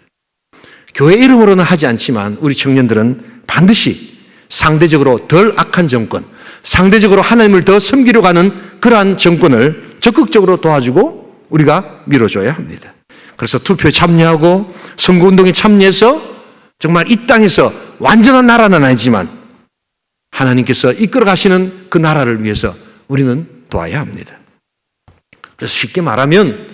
교회 이름으로는 하지 않지만 우리 청년들은 반드시 상대적으로 덜 악한 정권, 상대적으로 하나님을 더 섬기려고 하는 그러한 정권을 적극적으로 도와주고 우리가 밀어줘야 합니다. 그래서 투표에 참여하고 선거운동에 참여해서 정말 이 땅에서 완전한 나라는 아니지만 하나님께서 이끌어 가시는 그 나라를 위해서 우리는 도와야 합니다. 그래서 쉽게 말하면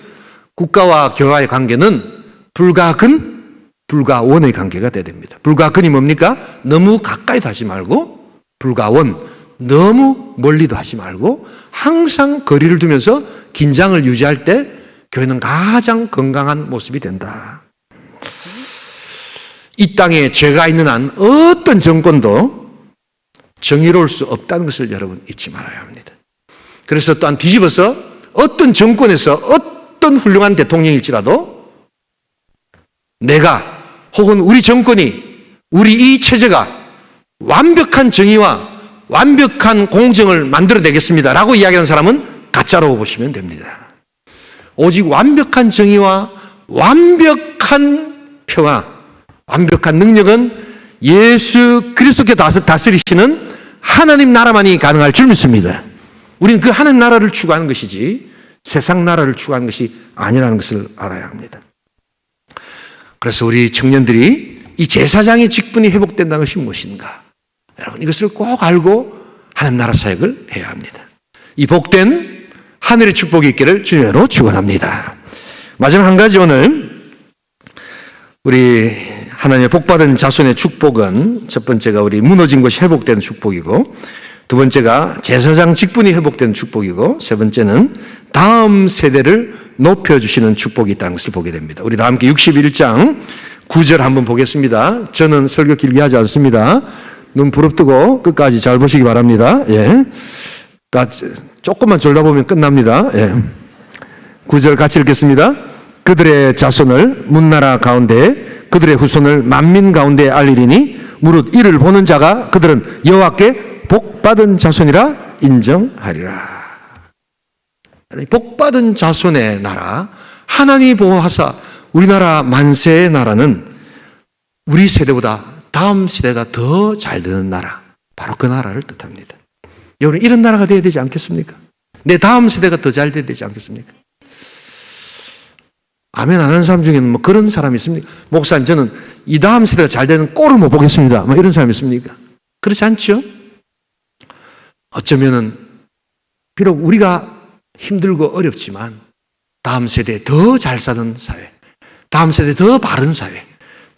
국가와 교회와의 관계는 불과 근 불과 원의 관계가 돼야 됩니다. 불과 근이 뭡니까? 너무 가까이도 하지 말고 불과 원, 너무 멀리도 하지 말고 항상 거리를 두면서 긴장을 유지할 때 교회는 가장 건강한 모습이 된다. 이 땅에 죄가 있는 한 어떤 정권도 정의로울 수 없다는 것을 여러분 잊지 말아야 합니다. 그래서 또한 뒤집어서 어떤 정권에서 어떤 훌륭한 대통령일지라도 내가 혹은 우리 정권이 우리 이 체제가 완벽한 정의와 완벽한 공정을 만들어내겠습니다 라고 이야기하는 사람은 가짜라고 보시면 됩니다. 오직 완벽한 정의와 완벽한 평화, 완벽한 능력은 예수 그리스도께서 다스리시는 하나님 나라만이 가능할 줄 믿습니다. 우리는 그 하나님 나라를 추구하는 것이지 세상 나라를 추구하는 것이 아니라는 것을 알아야 합니다. 그래서 우리 청년들이 이 제사장의 직분이 회복된다는 것이 무엇인가? 여러분 이것을 꼭 알고 하나님 나라 사역을 해야 합니다. 이 복된 하늘의 축복이 있기를 주님으로 축원합니다. 마지막 한 가지 오늘 우리 하나님의 복받은 자손의 축복은 첫 번째가 우리 무너진 것이 회복되는 축복이고 두 번째가 제사장 직분이 회복되는 축복이고 세 번째는 다음 세대를 높여주시는 축복이 있다는 것을 보게 됩니다. 우리 다 함께 61장 9절 한번 보겠습니다. 저는 설교 길게 하지 않습니다. 눈 부릅뜨고 끝까지 잘 보시기 바랍니다. 예. 조금만 졸다 보면 끝납니다. 예. 9절 같이 읽겠습니다. 그들의 자손을 문나라 가운데 그들의 후손을 만민 가운데 알리리니 무릇 이를 보는 자가 그들은 여호와께 복받은 자손이라 인정하리라. 복받은 자손의 나라, 하나님이 보호하사 우리나라 만세의 나라는 우리 세대보다 다음 세대가 더 잘 되는 나라, 바로 그 나라를 뜻합니다. 여러분 이런 나라가 되어야 되지 않겠습니까? 내 다음 세대가 더 잘 돼야 되지 않겠습니까? 아멘 안 하는 사람 중에는 뭐 그런 사람이 있습니까? 목사님 저는 이 다음 세대가 잘 되는 꼴을 못 보겠습니다. 뭐 이런 사람이 있습니까? 그렇지 않죠? 어쩌면은 비록 우리가 힘들고 어렵지만 다음 세대에 더 잘 사는 사회, 다음 세대에 더 바른 사회,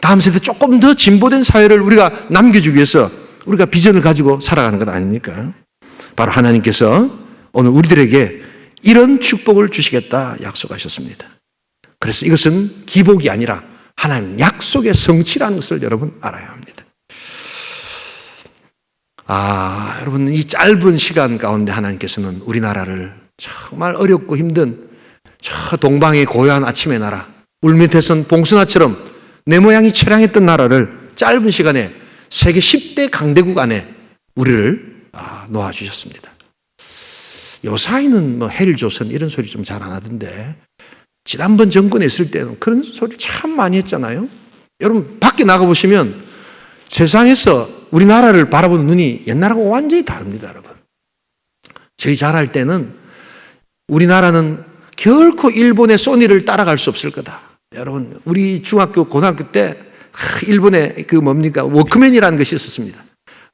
다음 세대에 조금 더 진보된 사회를 우리가 남겨주기 위해서 우리가 비전을 가지고 살아가는 것 아닙니까? 바로 하나님께서 오늘 우리들에게 이런 축복을 주시겠다 약속하셨습니다. 그래서 이것은 기복이 아니라 하나님 약속의 성취라는 것을 여러분 알아야 합니다. 여러분 이 짧은 시간 가운데 하나님께서는 우리나라를 정말 어렵고 힘든 저 동방의 고요한 아침의 나라, 울밑에선 봉선화처럼 내 모양이 처량했던 나라를 짧은 시간에 세계 10대 강대국 안에 우리를 놓아주셨습니다. 요사이는 뭐 헬조선 이런 소리 좀 잘 안 하던데 지난번 정권에 있을 때는 그런 소리 참 많이 했잖아요. 여러분 밖에 나가보시면 세상에서 우리나라를 바라보는 눈이 옛날하고 완전히 다릅니다. 여러분 저희 자랄 때는 우리나라는 결코 일본의 소니를 따라갈 수 없을 거다. 여러분 우리 중학교 고등학교 때 일본의 그 뭡니까 워크맨이라는 것이 있었습니다.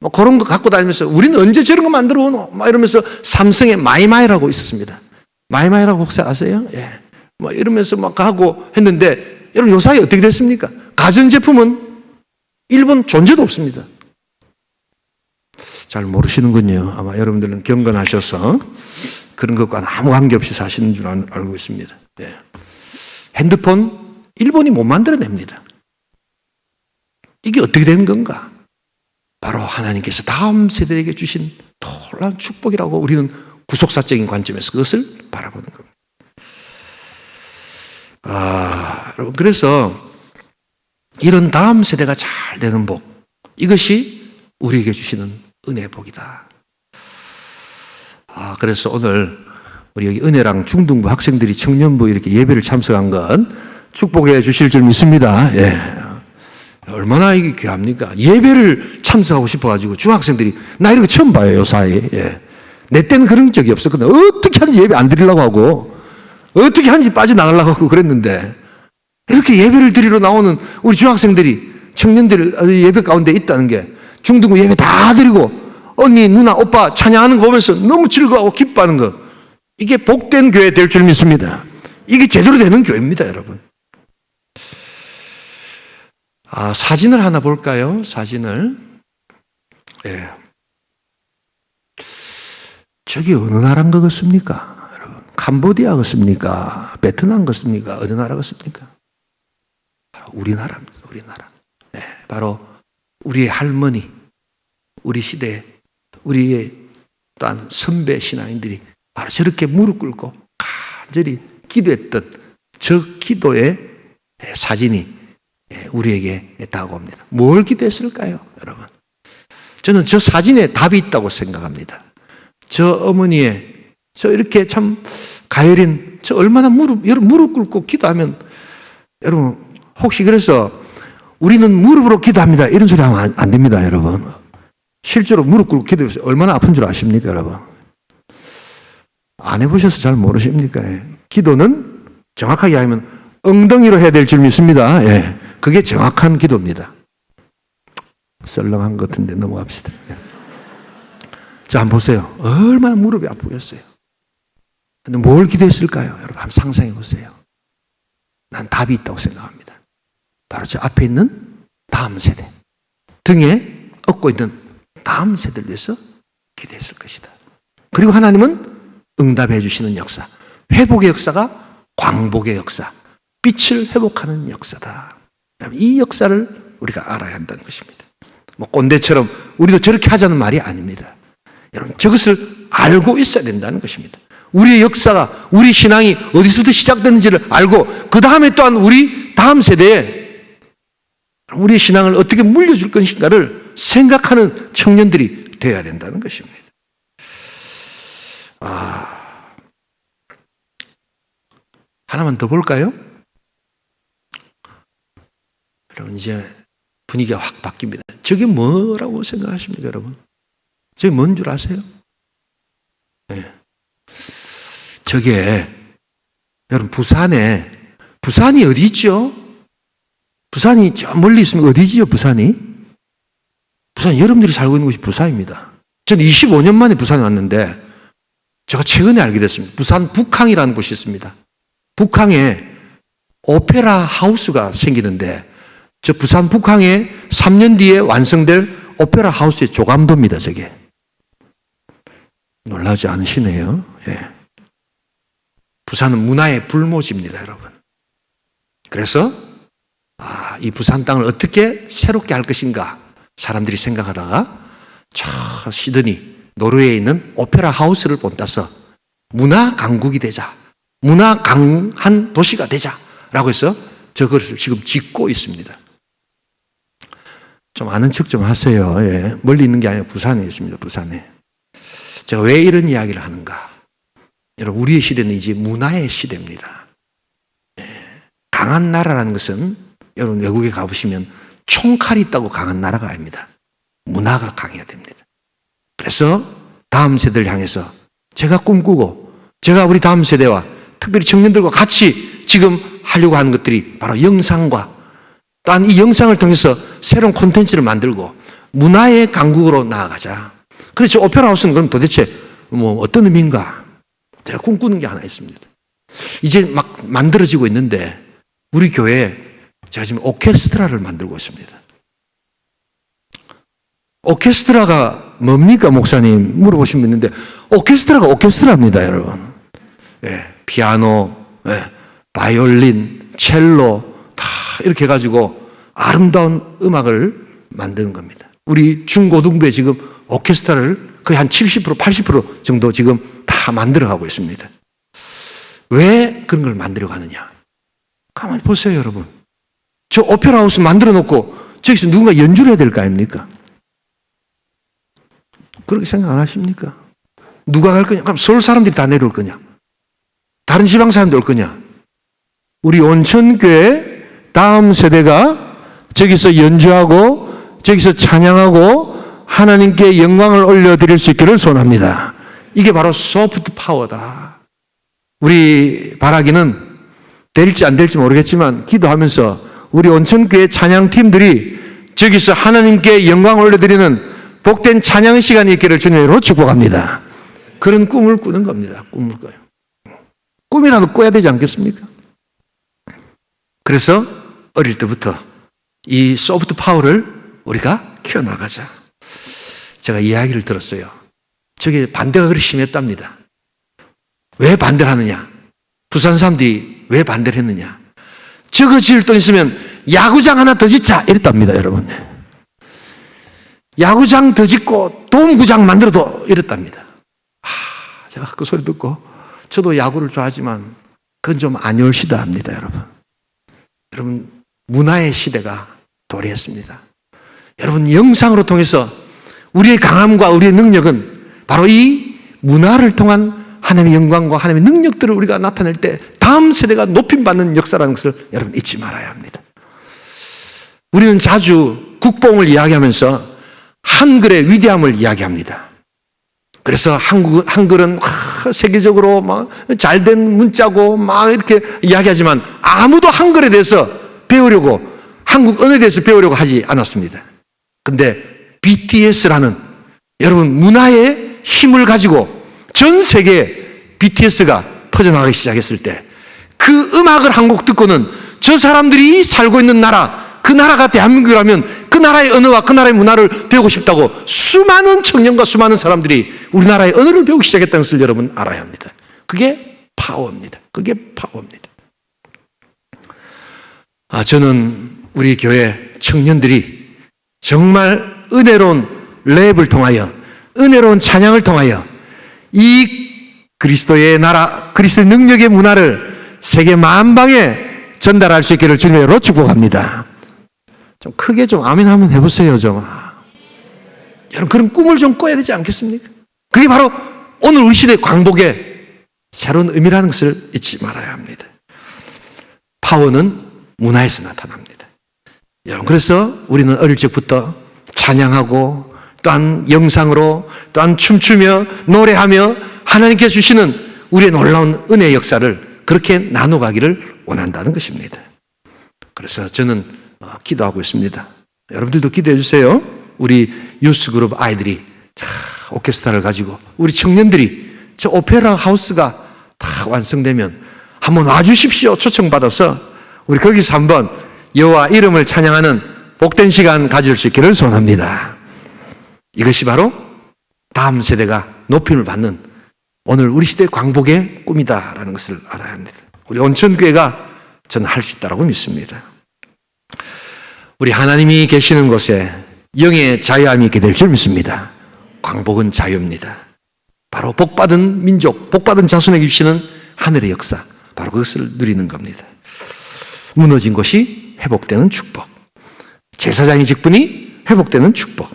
뭐 그런 거 갖고 다니면서 우리는 언제 저런 거 만들어 오노? 막 이러면서 삼성의 마이마이라고 있었습니다. 마이마이라고 혹시 아세요? 예. 뭐 이러면서 막 하고 했는데 여러분 요 사이 어떻게 됐습니까? 가전제품은 일본 존재도 없습니다. 잘 모르시는군요. 아마 여러분들은 경건하셔서 그런 것과 아무 관계없이 사시는 줄 알고 있습니다. 예. 핸드폰 일본이 못 만들어냅니다. 이게 어떻게 된 건가? 바로 하나님께서 다음 세대에게 주신 놀라운 축복이라고 우리는 구속사적인 관점에서 그것을 바라보는 겁니다. 여러분 그래서 이런 다음 세대가 잘 되는 복, 이것이 우리에게 주시는 은혜의 복이다. 그래서 오늘 우리 여기 은혜랑 중등부 학생들이 청년부 이렇게 예배를 참석한 건 축복해 주실 줄 믿습니다. 예. 얼마나 이게 귀합니까? 예배를 참석하고 싶어가지고 중학생들이 나 이런 거 처음 봐요, 요 사이. 예. 내 때는 그런 적이 없었거든. 어떻게 하는지 예배 안 드리려고 하고 어떻게 하는지 빠져나가려고 하고 그랬는데 이렇게 예배를 드리러 나오는 우리 중학생들이 청년들 예배 가운데 있다는 게 중등부 예배 다 드리고 언니, 누나, 오빠 찬양하는 거 보면서 너무 즐거워하고 기뻐하는 거, 이게 복된 교회 될 줄 믿습니다. 이게 제대로 되는 교회입니다, 여러분. 사진을 하나 볼까요? 사진을. 예. 저기 어느 나라인 것 같습니까? 여러분, 캄보디아 같습니까? 베트남 같습니까? 어느 나라 같습니까? 우리나라입니다. 우리나라. 예, 바로 우리의 할머니, 우리 시대, 우리의 또한 선배 신앙인들이 바로 저렇게 무릎 꿇고 간절히 기도했던 저 기도의 사진이 우리에게 다가옵니다. 뭘 기도했을까요, 여러분? 저는 저 사진에 답이 있다고 생각합니다. 저 어머니의 저 이렇게 참 가열인 저 얼마나 무릎 꿇고 기도하면, 여러분 혹시 그래서 우리는 무릎으로 기도합니다 이런 소리 하면 안 됩니다, 여러분. 실제로 무릎 꿇고 기도해서 얼마나 아픈 줄 아십니까, 여러분? 안 해보셔서 잘 모르십니까? 기도는 정확하게 하면 엉덩이로 해야 될 줄 믿습니다. 예. 그게 정확한 기도입니다. 썰렁한 것 같은데 넘어갑시다. 자, 한번 보세요. 얼마나 무릎이 아프겠어요. 근데 뭘 기도했을까요? 여러분, 한번 상상해 보세요. 난 답이 있다고 생각합니다. 바로 저 앞에 있는 다음 세대, 등에 업고 있는 다음 세대를 위해서 기도했을 것이다. 그리고 하나님은 응답해 주시는 역사, 회복의 역사가 광복의 역사, 빛을 회복하는 역사다. 이 역사를 우리가 알아야 한다는 것입니다. 뭐 꼰대처럼 우리도 저렇게 하자는 말이 아닙니다. 여러분, 저것을 알고 있어야 된다는 것입니다. 우리의 역사가, 우리 신앙이 어디서부터 시작됐는지를 알고 그 다음에 또한 우리 다음 세대에 우리의 신앙을 어떻게 물려줄 것인가를 생각하는 청년들이 되어야 된다는 것입니다. 하나만 더 볼까요? 여러분, 이제 분위기가 확 바뀝니다. 저게 뭐라고 생각하십니까, 여러분? 저게 뭔 줄 아세요? 네. 저게, 여러분, 부산이 어디 있죠? 부산이 저 멀리 있으면 어디지요, 부산이? 부산, 여러분들이 살고 있는 곳이 부산입니다. 저는 25년 만에 부산에 왔는데, 제가 최근에 알게 됐습니다. 부산 북항이라는 곳이 있습니다. 북항에 오페라 하우스가 생기는데, 저 부산 북항에 3년 뒤에 완성될 오페라 하우스의 조감도입니다, 저게. 놀라지 않으시네요. 예. 부산은 문화의 불모지입니다, 여러분. 그래서 이 부산 땅을 어떻게 새롭게 할 것인가 사람들이 생각하다가 저 시드니, 노르웨이에 있는 오페라 하우스를 본따서 문화 강국이 되자, 문화 강한 도시가 되자라고 해서 저것을 지금 짓고 있습니다. 좀 아는 척 좀 하세요. 예. 멀리 있는 게 아니라 부산에 있습니다. 부산에. 제가 왜 이런 이야기를 하는가? 여러분, 우리의 시대는 이제 문화의 시대입니다. 예. 강한 나라라는 것은 여러분 외국에 가보시면 총칼이 있다고 강한 나라가 아닙니다. 문화가 강해야 됩니다. 그래서 다음 세대를 향해서 제가 꿈꾸고 제가 우리 다음 세대와 특별히 청년들과 같이 지금 하려고 하는 것들이 바로 영상과 또한 이 영상을 통해서 새로운 콘텐츠를 만들고 문화의 강국으로 나아가자. 그래서 저 오페라 하우스는 그럼 도대체 뭐 어떤 의미인가? 제가 꿈꾸는 게 하나 있습니다. 이제 막 만들어지고 있는데 우리 교회에 제가 지금 오케스트라를 만들고 있습니다. 오케스트라가 뭡니까, 목사님? 물어보신 분 있는데 오케스트라가 오케스트라입니다, 여러분. 예, 피아노, 바이올린, 첼로 다 이렇게 해가지고 아름다운 음악을 만드는 겁니다. 우리 중고등부에 지금 오케스트라를 거의 한 70%, 80% 정도 지금 다 만들어가고 있습니다. 왜 그런 걸 만들어 가느냐? 가만히 보세요, 여러분. 저 오페라 하우스 만들어 놓고 저기서 누군가 연주를 해야 될 거 아닙니까? 그렇게 생각 안 하십니까? 누가 갈 거냐? 그럼 서울 사람들이 다 내려올 거냐? 다른 지방 사람들 올 거냐? 우리 온천교회 다음 세대가 저기서 연주하고 저기서 찬양하고 하나님께 영광을 올려드릴 수 있기를 소원합니다. 이게 바로 소프트 파워다. 우리 바라기는 될지 안 될지 모르겠지만 기도하면서 우리 온천교회 찬양팀들이 저기서 하나님께 영광을 올려드리는 복된 찬양 시간이 있기를 주님으로 축복합니다. 그런 꿈을 꾸는 겁니다. 꿈을 꿔요. 꿈이라도 꿔야 되지 않겠습니까? 그래서 어릴 때부터 이 소프트 파워를 우리가 키워나가자. 제가 이야기를 들었어요. 저게 반대가 그렇게 심했답니다. 왜 반대를 하느냐? 부산 사람들이 왜 반대를 했느냐? 저거 지을 돈 있으면 야구장 하나 더 짓자 이랬답니다, 여러분. 야구장 더 짓고 도움구장 만들어도 이랬답니다. 제가 그 소리 듣고 저도 야구를 좋아하지만 그건 좀 아니올시다 합니다, 여러분. 여러분, 문화의 시대가 도래했습니다. 여러분, 영상으로 통해서 우리의 강함과 우리의 능력은 바로 이 문화를 통한 하나님의 영광과 하나님의 능력들을 우리가 나타낼 때 다음 세대가 높임받는 역사라는 것을 여러분 잊지 말아야 합니다. 우리는 자주 국뽕을 이야기하면서 한글의 위대함을 이야기합니다. 그래서 한글은 세계적으로 막 잘된 문자고 막 이렇게 이야기하지만 아무도 한글에 대해서 배우려고, 한국 언어에 대해서 배우려고 하지 않았습니다. 근데 BTS라는 여러분 문화의 힘을 가지고 전 세계에 BTS가 퍼져나가기 시작했을 때 그 음악을 한 곡 듣고는 저 사람들이 살고 있는 나라, 그 나라가 대한민국이라면 그 나라의 언어와 그 나라의 문화를 배우고 싶다고 수많은 청년과 수많은 사람들이 우리나라의 언어를 배우기 시작했다는 것을 여러분 알아야 합니다. 그게 파워입니다. 그게 파워입니다. 저는 우리 교회 청년들이 정말 은혜로운 랩을 통하여, 은혜로운 찬양을 통하여 이 그리스도의 나라, 그리스도의 능력의 문화를 세계 만방에 전달할 수 있기를 주님으로 축복합니다. 좀 크게 좀 아멘 한번 해보세요, 좀. 여러분, 그런 꿈을 좀 꿔야 되지 않겠습니까? 그게 바로 오늘 우리 시대 광복의 새로운 의미라는 것을 잊지 말아야 합니다. 파워는 문화에서 나타납니다. 여러분, 그래서 우리는 어릴 적부터 찬양하고 또한 영상으로 또한 춤추며 노래하며 하나님께 주시는 우리의 놀라운 은혜의 역사를 그렇게 나눠가기를 원한다는 것입니다. 그래서 저는 기도하고 있습니다. 여러분들도 기도해 주세요. 우리 유스그룹 아이들이 오케스트라를 가지고 우리 청년들이 저 오페라 하우스가 다 완성되면 한번 와주십시오. 초청받아서 우리 거기서 한번 여호와 이름을 찬양하는 복된 시간 가질 수 있기를 소원합니다. 이것이 바로 다음 세대가 높임을 받는 오늘 우리 시대의 광복의 꿈이다라는 것을 알아야 합니다. 우리 온천교회가 저는 할 수 있다고 믿습니다. 우리 하나님이 계시는 곳에 영의 자유함이 있게 될 줄 믿습니다. 광복은 자유입니다. 바로 복받은 민족, 복받은 자손에게 주시는 하늘의 역사, 바로 그것을 누리는 겁니다. 무너진 것이 회복되는 축복, 제사장의 직분이 회복되는 축복,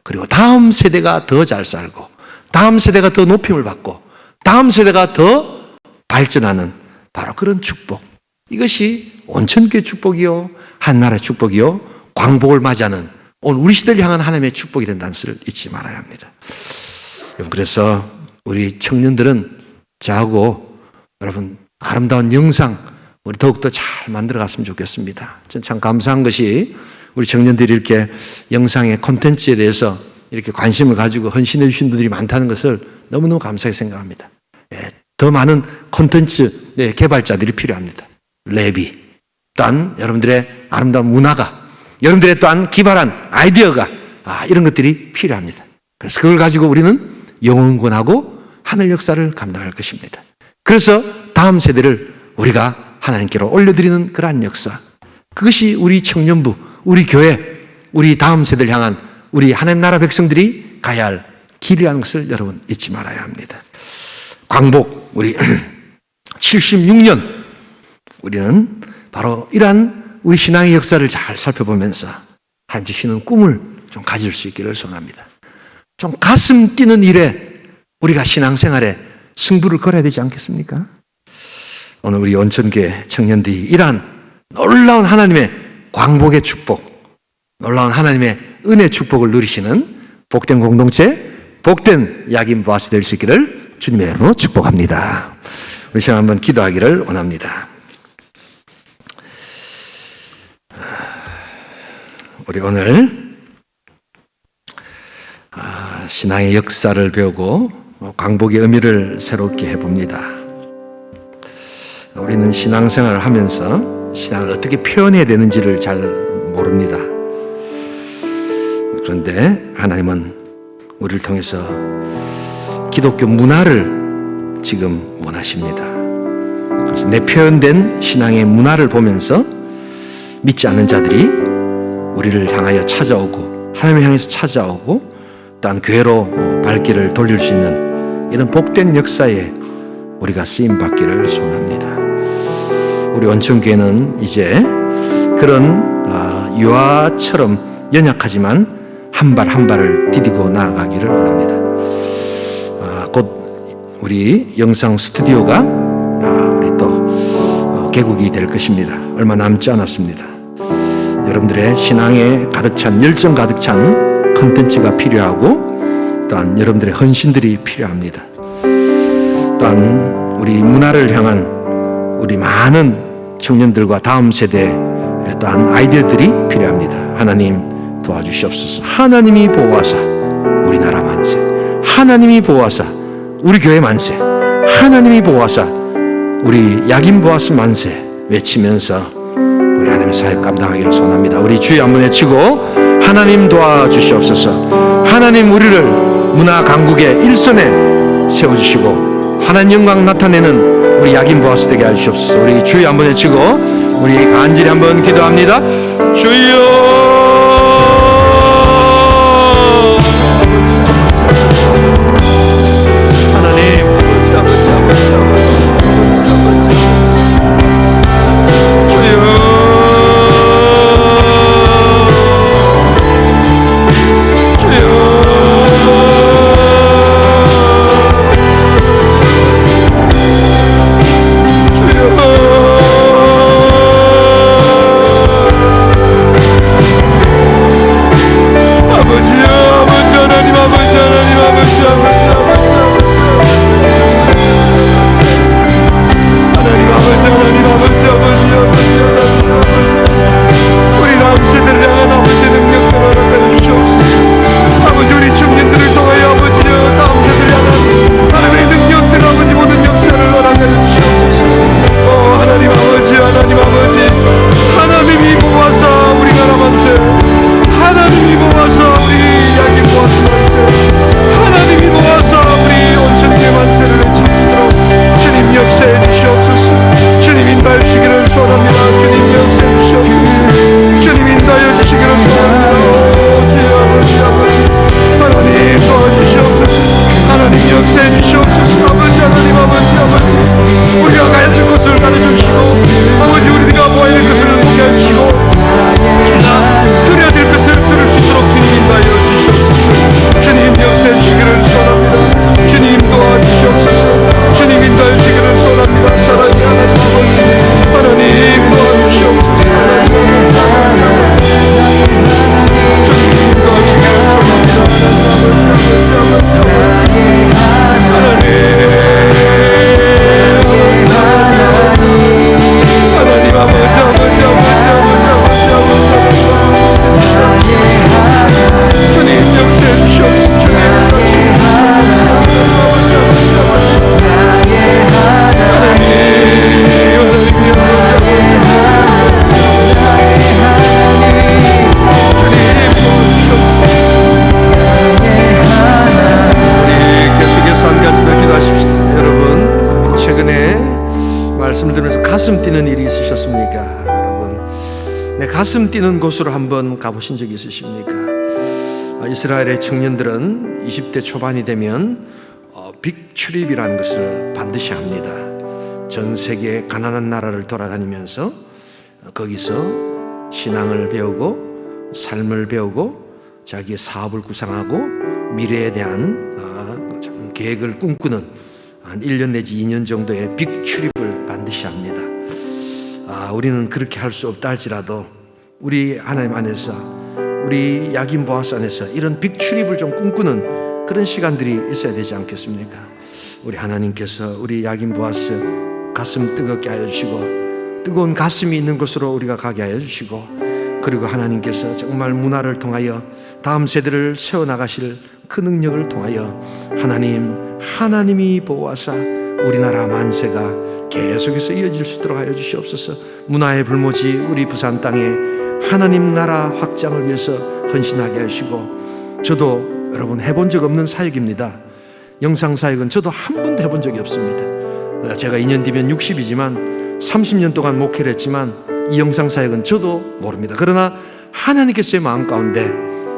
그리고 다음 세대가 더 잘 살고 다음 세대가 더 높임을 받고 다음 세대가 더 발전하는 바로 그런 축복, 이것이 온천교회 축복이요, 한나라의 축복이요, 광복을 맞이하는 오늘 우리 시대를 향한 하나님의 축복이 된다는 것을 잊지 말아야 합니다. 여러분, 그래서 우리 청년들은 저하고 여러분 아름다운 영상 우리 더욱더 잘 만들어 갔으면 좋겠습니다. 전 참 감사한 것이 우리 청년들이 이렇게 영상의 콘텐츠에 대해서 이렇게 관심을 가지고 헌신해 주신 분들이 많다는 것을 너무너무 감사하게 생각합니다. 더 많은 콘텐츠 개발자들이 필요합니다. 랩이, 또한 여러분들의 아름다운 문화가, 여러분들의 또한 기발한 아이디어가 이런 것들이 필요합니다. 그래서 그걸 가지고 우리는 영혼군하고 하늘 역사를 감당할 것입니다. 그래서 다음 세대를 우리가 하나님께로 올려드리는 그러한 역사, 그것이 우리 청년부, 우리 교회, 우리 다음 세대를 향한 우리 하나님 나라 백성들이 가야 할 길이라는 것을 여러분 잊지 말아야 합니다. 광복, 우리 76년, 우리는 바로 이러한 우리 신앙의 역사를 잘 살펴보면서 하나님 주시는 꿈을 좀 가질 수 있기를 소원합니다. 좀 가슴 뛰는 일에 우리가 신앙생활에 승부를 걸어야 되지 않겠습니까? 오늘 우리 온천교회 청년들이 이러한 놀라운 하나님의 광복의 축복, 놀라운 하나님의 은혜 축복을 누리시는 복된 공동체, 복된 야긴 보아스 될 수 있기를 주님의 이름으로 축복합니다. 우리 시간 한번 기도하기를 원합니다. 우리 오늘 신앙의 역사를 배우고 광복의 의미를 새롭게 해봅니다. 우리는 신앙생활을 하면서 신앙을 어떻게 표현해야 되는지를 잘 모릅니다. 그런데 하나님은 우리를 통해서 기독교 문화를 지금 원하십니다. 그래서 내표현된 신앙의 문화를 보면서 믿지 않는 자들이 우리를 향하여 찾아오고 하나님을 향해서 찾아오고 또한 교회로 발길을 돌릴 수 있는 이런 복된 역사에 우리가 쓰임받기를 소원합니다. 우리 원천교회는 이제 그런 유아처럼 연약하지만 한 발 한 발을 디디고 나아가기를 원합니다. 곧 우리 영상 스튜디오가 우리 또 개국이 될 것입니다. 얼마 남지 않았습니다. 여러분들의 신앙에 가득 찬 열정 가득 찬 콘텐츠가 필요하고 또한 여러분들의 헌신들이 필요합니다. 또한 우리 문화를 향한 우리 많은 청년들과 다음 세대의 또한 아이들들이 필요합니다. 하나님 도와주시옵소서. 하나님이 보호하사 우리나라 만세, 하나님이 보호하사 우리 교회 만세, 하나님이 보호하사 우리 야긴 보아스 만세 외치면서 우리 하나님의 사역 감당하기를 소원합니다. 우리 주여 한번 외치고 하나님 도와주시옵소서. 하나님 우리를 문화 강국의 일선에 세워주시고 하나님 영광 나타내는 우리 야긴 보아스 되게 하시옵소서. 우리 주여 한번 외치고 우리 간절히 한번 기도합니다. 주여 말씀을 들으면서 가슴 뛰는 일이 있으셨습니까? 여러분, 내 가슴 뛰는 곳으로 한번 가보신 적이 있으십니까? 이스라엘의 청년들은 20대 초반이 되면 빅트립이라는 것을 반드시 합니다. 전 세계 가난한 나라를 돌아다니면서 거기서 신앙을 배우고 삶을 배우고 자기의 사업을 구상하고 미래에 대한 계획을 꿈꾸는 한 1년 내지 2년 정도의 빅트립을 반드시 합니다. 우리는 그렇게 할 수 없다 할지라도 우리 하나님 안에서 우리 야긴 보아스 안에서 이런 빅트립을 좀 꿈꾸는 그런 시간들이 있어야 되지 않겠습니까? 우리 하나님께서 우리 야긴 보아스 가슴 뜨겁게 하여 주시고 뜨거운 가슴이 있는 곳으로 우리가 가게 하여 주시고 그리고 하나님께서 정말 문화를 통하여 다음 세대를 세워나가실 그 능력을 통하여 하나님이 보호하사 우리나라 만세가 계속해서 이어질 수 있도록 하여 주시옵소서. 문화의 불모지 우리 부산 땅에 하나님 나라 확장을 위해서 헌신하게 하시고, 저도 여러분 해본 적 없는 사역입니다. 영상 사역은 저도 한 번도 해본 적이 없습니다. 제가 2년 뒤면 60이지만 30년 동안 목회를 했지만 이 영상 사역은 저도 모릅니다. 그러나 하나님께서의 마음 가운데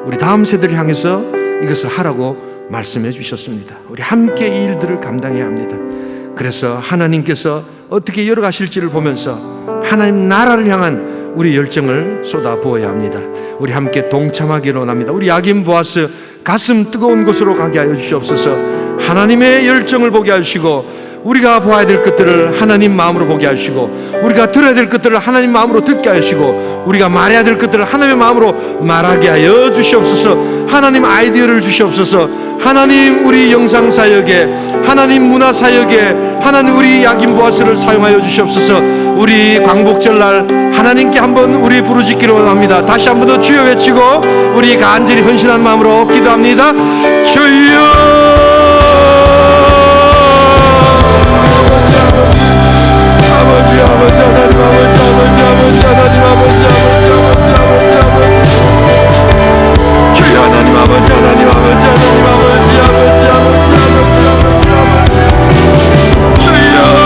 우리 다음 세대를 향해서 이것을 하라고 말씀해 주셨습니다. 우리 함께 이 일들을 감당해야 합니다. 그래서 하나님께서 어떻게 열어가실지를 보면서 하나님 나라를 향한 우리 열정을 쏟아부어야 합니다. 우리 함께 동참하기를 원합니다. 우리 야긴 보아스 가슴 뜨거운 곳으로 가게 하여 주시옵소서. 하나님의 열정을 보게 하시고, 우리가 보아야 될 것들을 하나님 마음으로 보게 하시고, 우리가 들어야 될 것들을 하나님 마음으로 듣게 하시고, 우리가 말해야 될 것들을 하나님의 마음으로 말하게 하여 주시옵소서. 하나님 아이디어를 주시옵소서. 하나님 우리 영상사역에, 하나님 문화사역에, 하나님 우리 야긴 보아스를 사용하여 주시옵소서. 우리 광복절날 하나님께 한번 우리 부르짖기를 원합니다. 다시 한번 더 주여 외치고 우리 간절히 헌신한 마음으로 기도합니다. 주여, 아버지, 아버지, 하나님, 아버지, 아버지, 아버지, 하나님, 아버지, 아버지, 아버지, 아버지, 아버지, 주여, 하나님, 아버지, 하나님, 아버지, 하나님, 아버지, 아버지, 아버지, 아버지, 주여,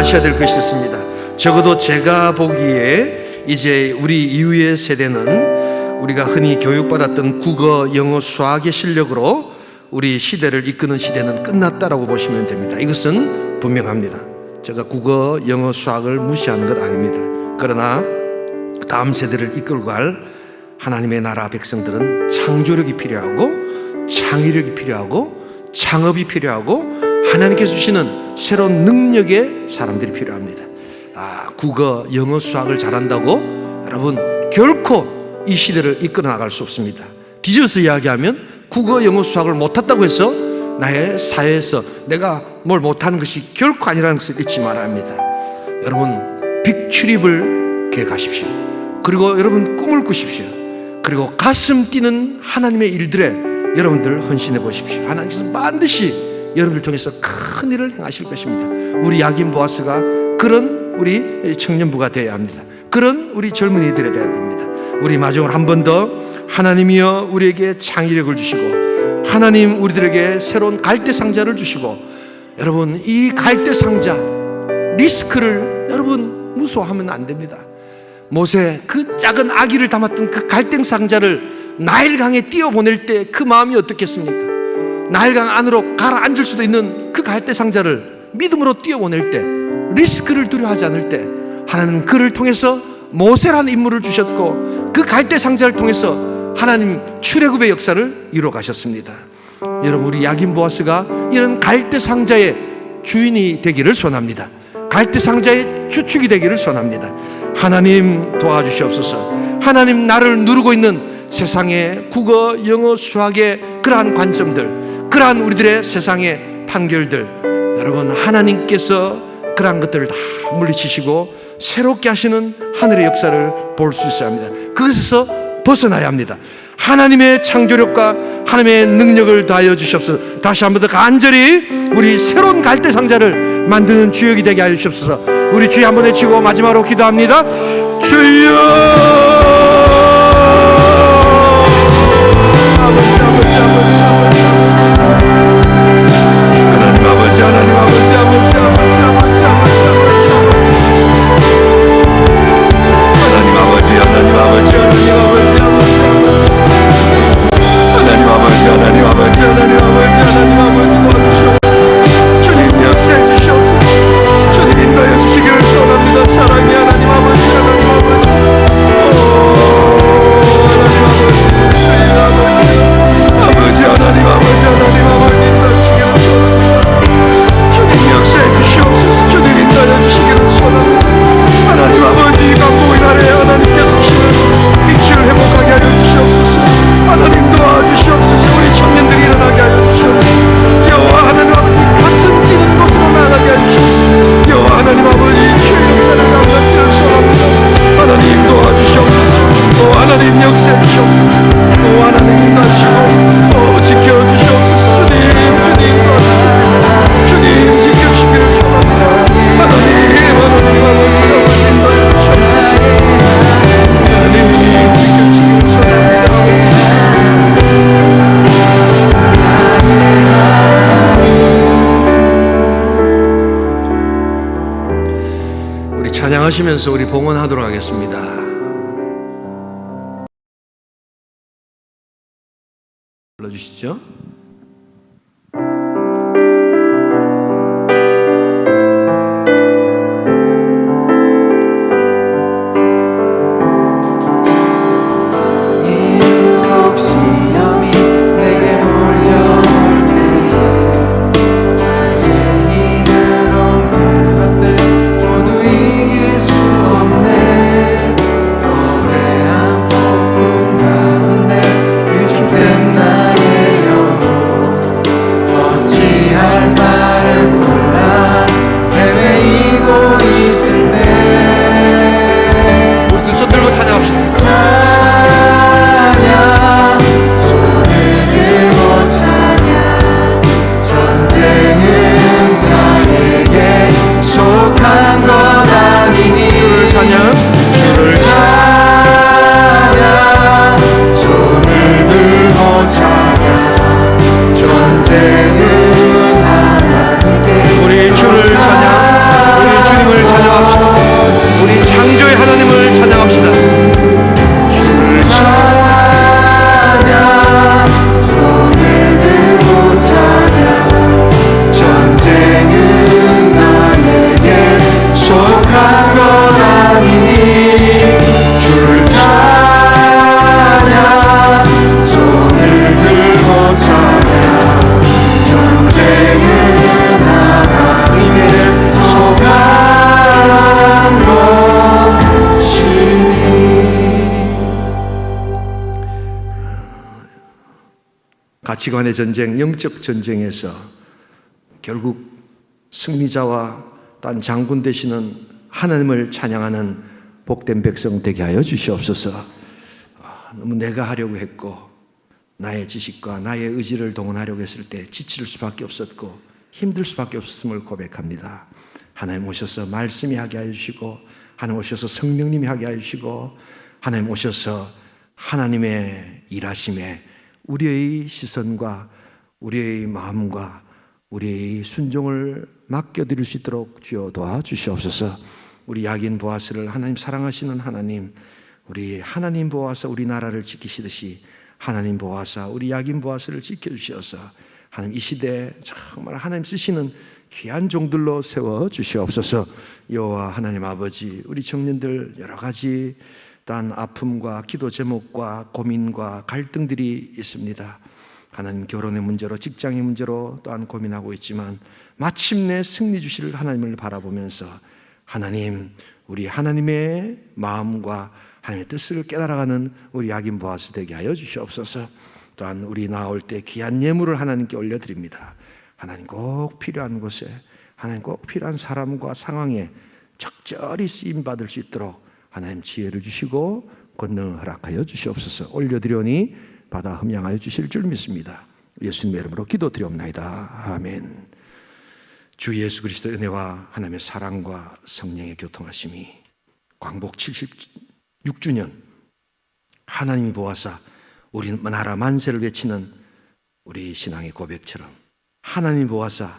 아셔야 될 것이 있습니다. 적어도 제가 보기에 이제 우리 이후의 세대는 우리가 흔히 교육받았던 국어, 영어, 수학의 실력으로 우리 시대를 이끄는 시대는 끝났다라고 보시면 됩니다. 이것은 분명합니다. 제가 국어, 영어, 수학을 무시하는 것 아닙니다. 그러나 다음 세대를 이끌고 갈 하나님의 나라 백성들은 창조력이 필요하고 창의력이 필요하고 창업이 필요하고 하나님께서 주시는 새로운 능력의 사람들이 필요합니다. 국어, 영어, 수학을 잘한다고 여러분 결코 이 시대를 이끌어 나갈 수 없습니다. 뒤져서 이야기하면 국어, 영어, 수학을 못한다고 해서 나의 사회에서 내가 뭘 못하는 것이 결코 아니라는 것을 잊지 말아야 합니다. 여러분 빅출입을 계획하십시오. 그리고 여러분 꿈을 꾸십시오. 그리고 가슴 뛰는 하나님의 일들에 여러분들 헌신해 보십시오. 하나님께서 반드시 여러분들 통해서 큰 일을 행하실 것입니다. 우리 야긴 보아스가 그런 우리 청년부가 되어야 합니다. 그런 우리 젊은이들이 되어야 됩니다. 우리 마지막으로 한 번 더 하나님이여 우리에게 창의력을 주시고 하나님 우리들에게 새로운 갈대 상자를 주시고 여러분 이 갈대 상자 리스크를 여러분 무서워하면 안 됩니다. 모세 그 작은 아기를 담았던 그 갈대 상자를 나일강에 띄워보낼 때 그 마음이 어떻겠습니까? 나일강 안으로 가라앉을 수도 있는 그 갈대 상자를 믿음으로 띄워보낼 때 리스크를 두려워하지 않을 때 하나님은 그를 통해서 모세라는 인물을 주셨고 그 갈대 상자를 통해서 하나님 출애굽의 역사를 이루어 가셨습니다. 여러분 우리 야긴 보아스가 이런 갈대 상자의 주인이 되기를 소원합니다. 갈대 상자의 주축이 되기를 소원합니다. 하나님 도와주시옵소서. 하나님 나를 누르고 있는 세상의 국어, 영어, 수학의 그러한 관점들, 그러한 우리들의 세상의 판결들 여러분 하나님께서 그러한 것들을 다 물리치시고 새롭게 하시는 하늘의 역사를 볼 수 있어야 합니다. 그것에서 벗어나야 합니다. 하나님의 창조력과 하나님의 능력을 다하여 주시옵소서. 다시 한 번 더 간절히 우리 새로운 갈대 상자를 만드는 주역이 되게 하여 주시옵소서. 우리 주여 한번 외치고 마지막으로 기도합니다. 주여! 하나님 아버지, 하나님 아버지, 아버지, 아버지, 아버지, 아버지, 하나님 아버지, 하나님 아버지, 하나님 아버지, 하나님 아버지, 하나님 아버지, 하나님 아버지, 하나님 아버지 도와주시옵소서. 주님 역사해 주시옵소서. 주님 인도해 주시기를 소원합니다. 사랑의 하나님 아버지, 하나님 아버지, 아버지, 하나님 아버지, 하나님 아버지 인도하시기를 소원합니다. 주님 역사해 주시옵소서. 주님 인도해 주시기를 소원합니다. 하나님 아버지 감독의 나라에 하나님께서 주시는 빛을 회복하게 하여 주시옵소서. 하나님 도와주시옵소서. 우리 청년들이 일어나게 하여 주시옵소서. 여호와 하나님 아버지 가슴 뛰는 곳으로 나가게 하여 주시옵소서. 여호와 하나님 아버지 주의 역사를 감당기를 소원합니다. 하나님 도와주시옵소서. 오 하나님 역사해 주시옵소서. 오 하나님 인도하시고 오 지켜주시옵소서. 주님 도와주시옵소서. 주님 지켜주시기를 소원합니다. 하나님 인도해 주시옵소서. 하나님 지켜주시기를 소원합니다. 우리 찬양하시면서 우리 봉헌하도록 하겠습니다. 불러주시죠. 가치관의 전쟁, 영적 전쟁에서 결국 승리자와 딴 장군 되시는 하나님을 찬양하는 복된 백성 되게 하여 주시옵소서. 너무 내가 하려고 했고 나의 지식과 나의 의지를 동원하려고 했을 때 지칠 수밖에 없었고 힘들 수밖에 없었음을 고백합니다. 하나님 오셔서 말씀이 하게 하여 주시고 하나님 오셔서 성령님이 하게 하여 주시고 하나님 오셔서 하나님의 일하심에 우리의 시선과 우리의 마음과 우리의 순종을 맡겨드릴 수 있도록 주여 도와주시옵소서. 우리 야긴 보아스를 하나님 사랑하시는 하나님, 우리 하나님 보아서 우리 나라를 지키시듯이 하나님 보아서 우리 야긴 보아스를 지켜주시어서 하나님 이 시대에 정말 하나님 쓰시는 귀한 종들로 세워주시옵소서. 여호와 하나님 아버지, 우리 청년들 여러 가지 딴 아픔과 기도 제목과 고민과 갈등들이 있습니다. 하나님 결혼의 문제로 직장의 문제로 또한 고민하고 있지만 마침내 승리 주실 하나님을 바라보면서 하나님 우리 하나님의 마음과 하나님의 뜻을 깨달아가는 우리 야긴 보아스 되게 하여 주시옵소서. 또한 우리 나올 때 귀한 예물을 하나님께 올려드립니다. 하나님 꼭 필요한 곳에 하나님 꼭 필요한 사람과 상황에 적절히 쓰임받을 수 있도록 하나님 지혜를 주시고 권능을 허락하여 주시옵소서. 올려드려니 받아 흠양하여 주실 줄 믿습니다. 예수님의 이름으로 기도드리옵나이다. 아멘. 주 예수 그리스도의 은혜와 하나님의 사랑과 성령의 교통하심이 광복 76주년 하나님이 보아사 우리 나라 만세를 외치는 우리 신앙의 고백처럼 하나님이 보아사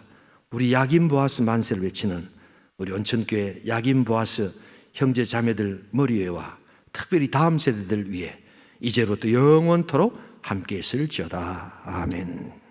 우리 야긴 보아스 만세를 외치는 우리 온천교회 야긴 보아스 형제 자매들 머리에와 특별히 다음 세대들 위해 이제로부터 영원토록 함께 있을지어다. 아멘.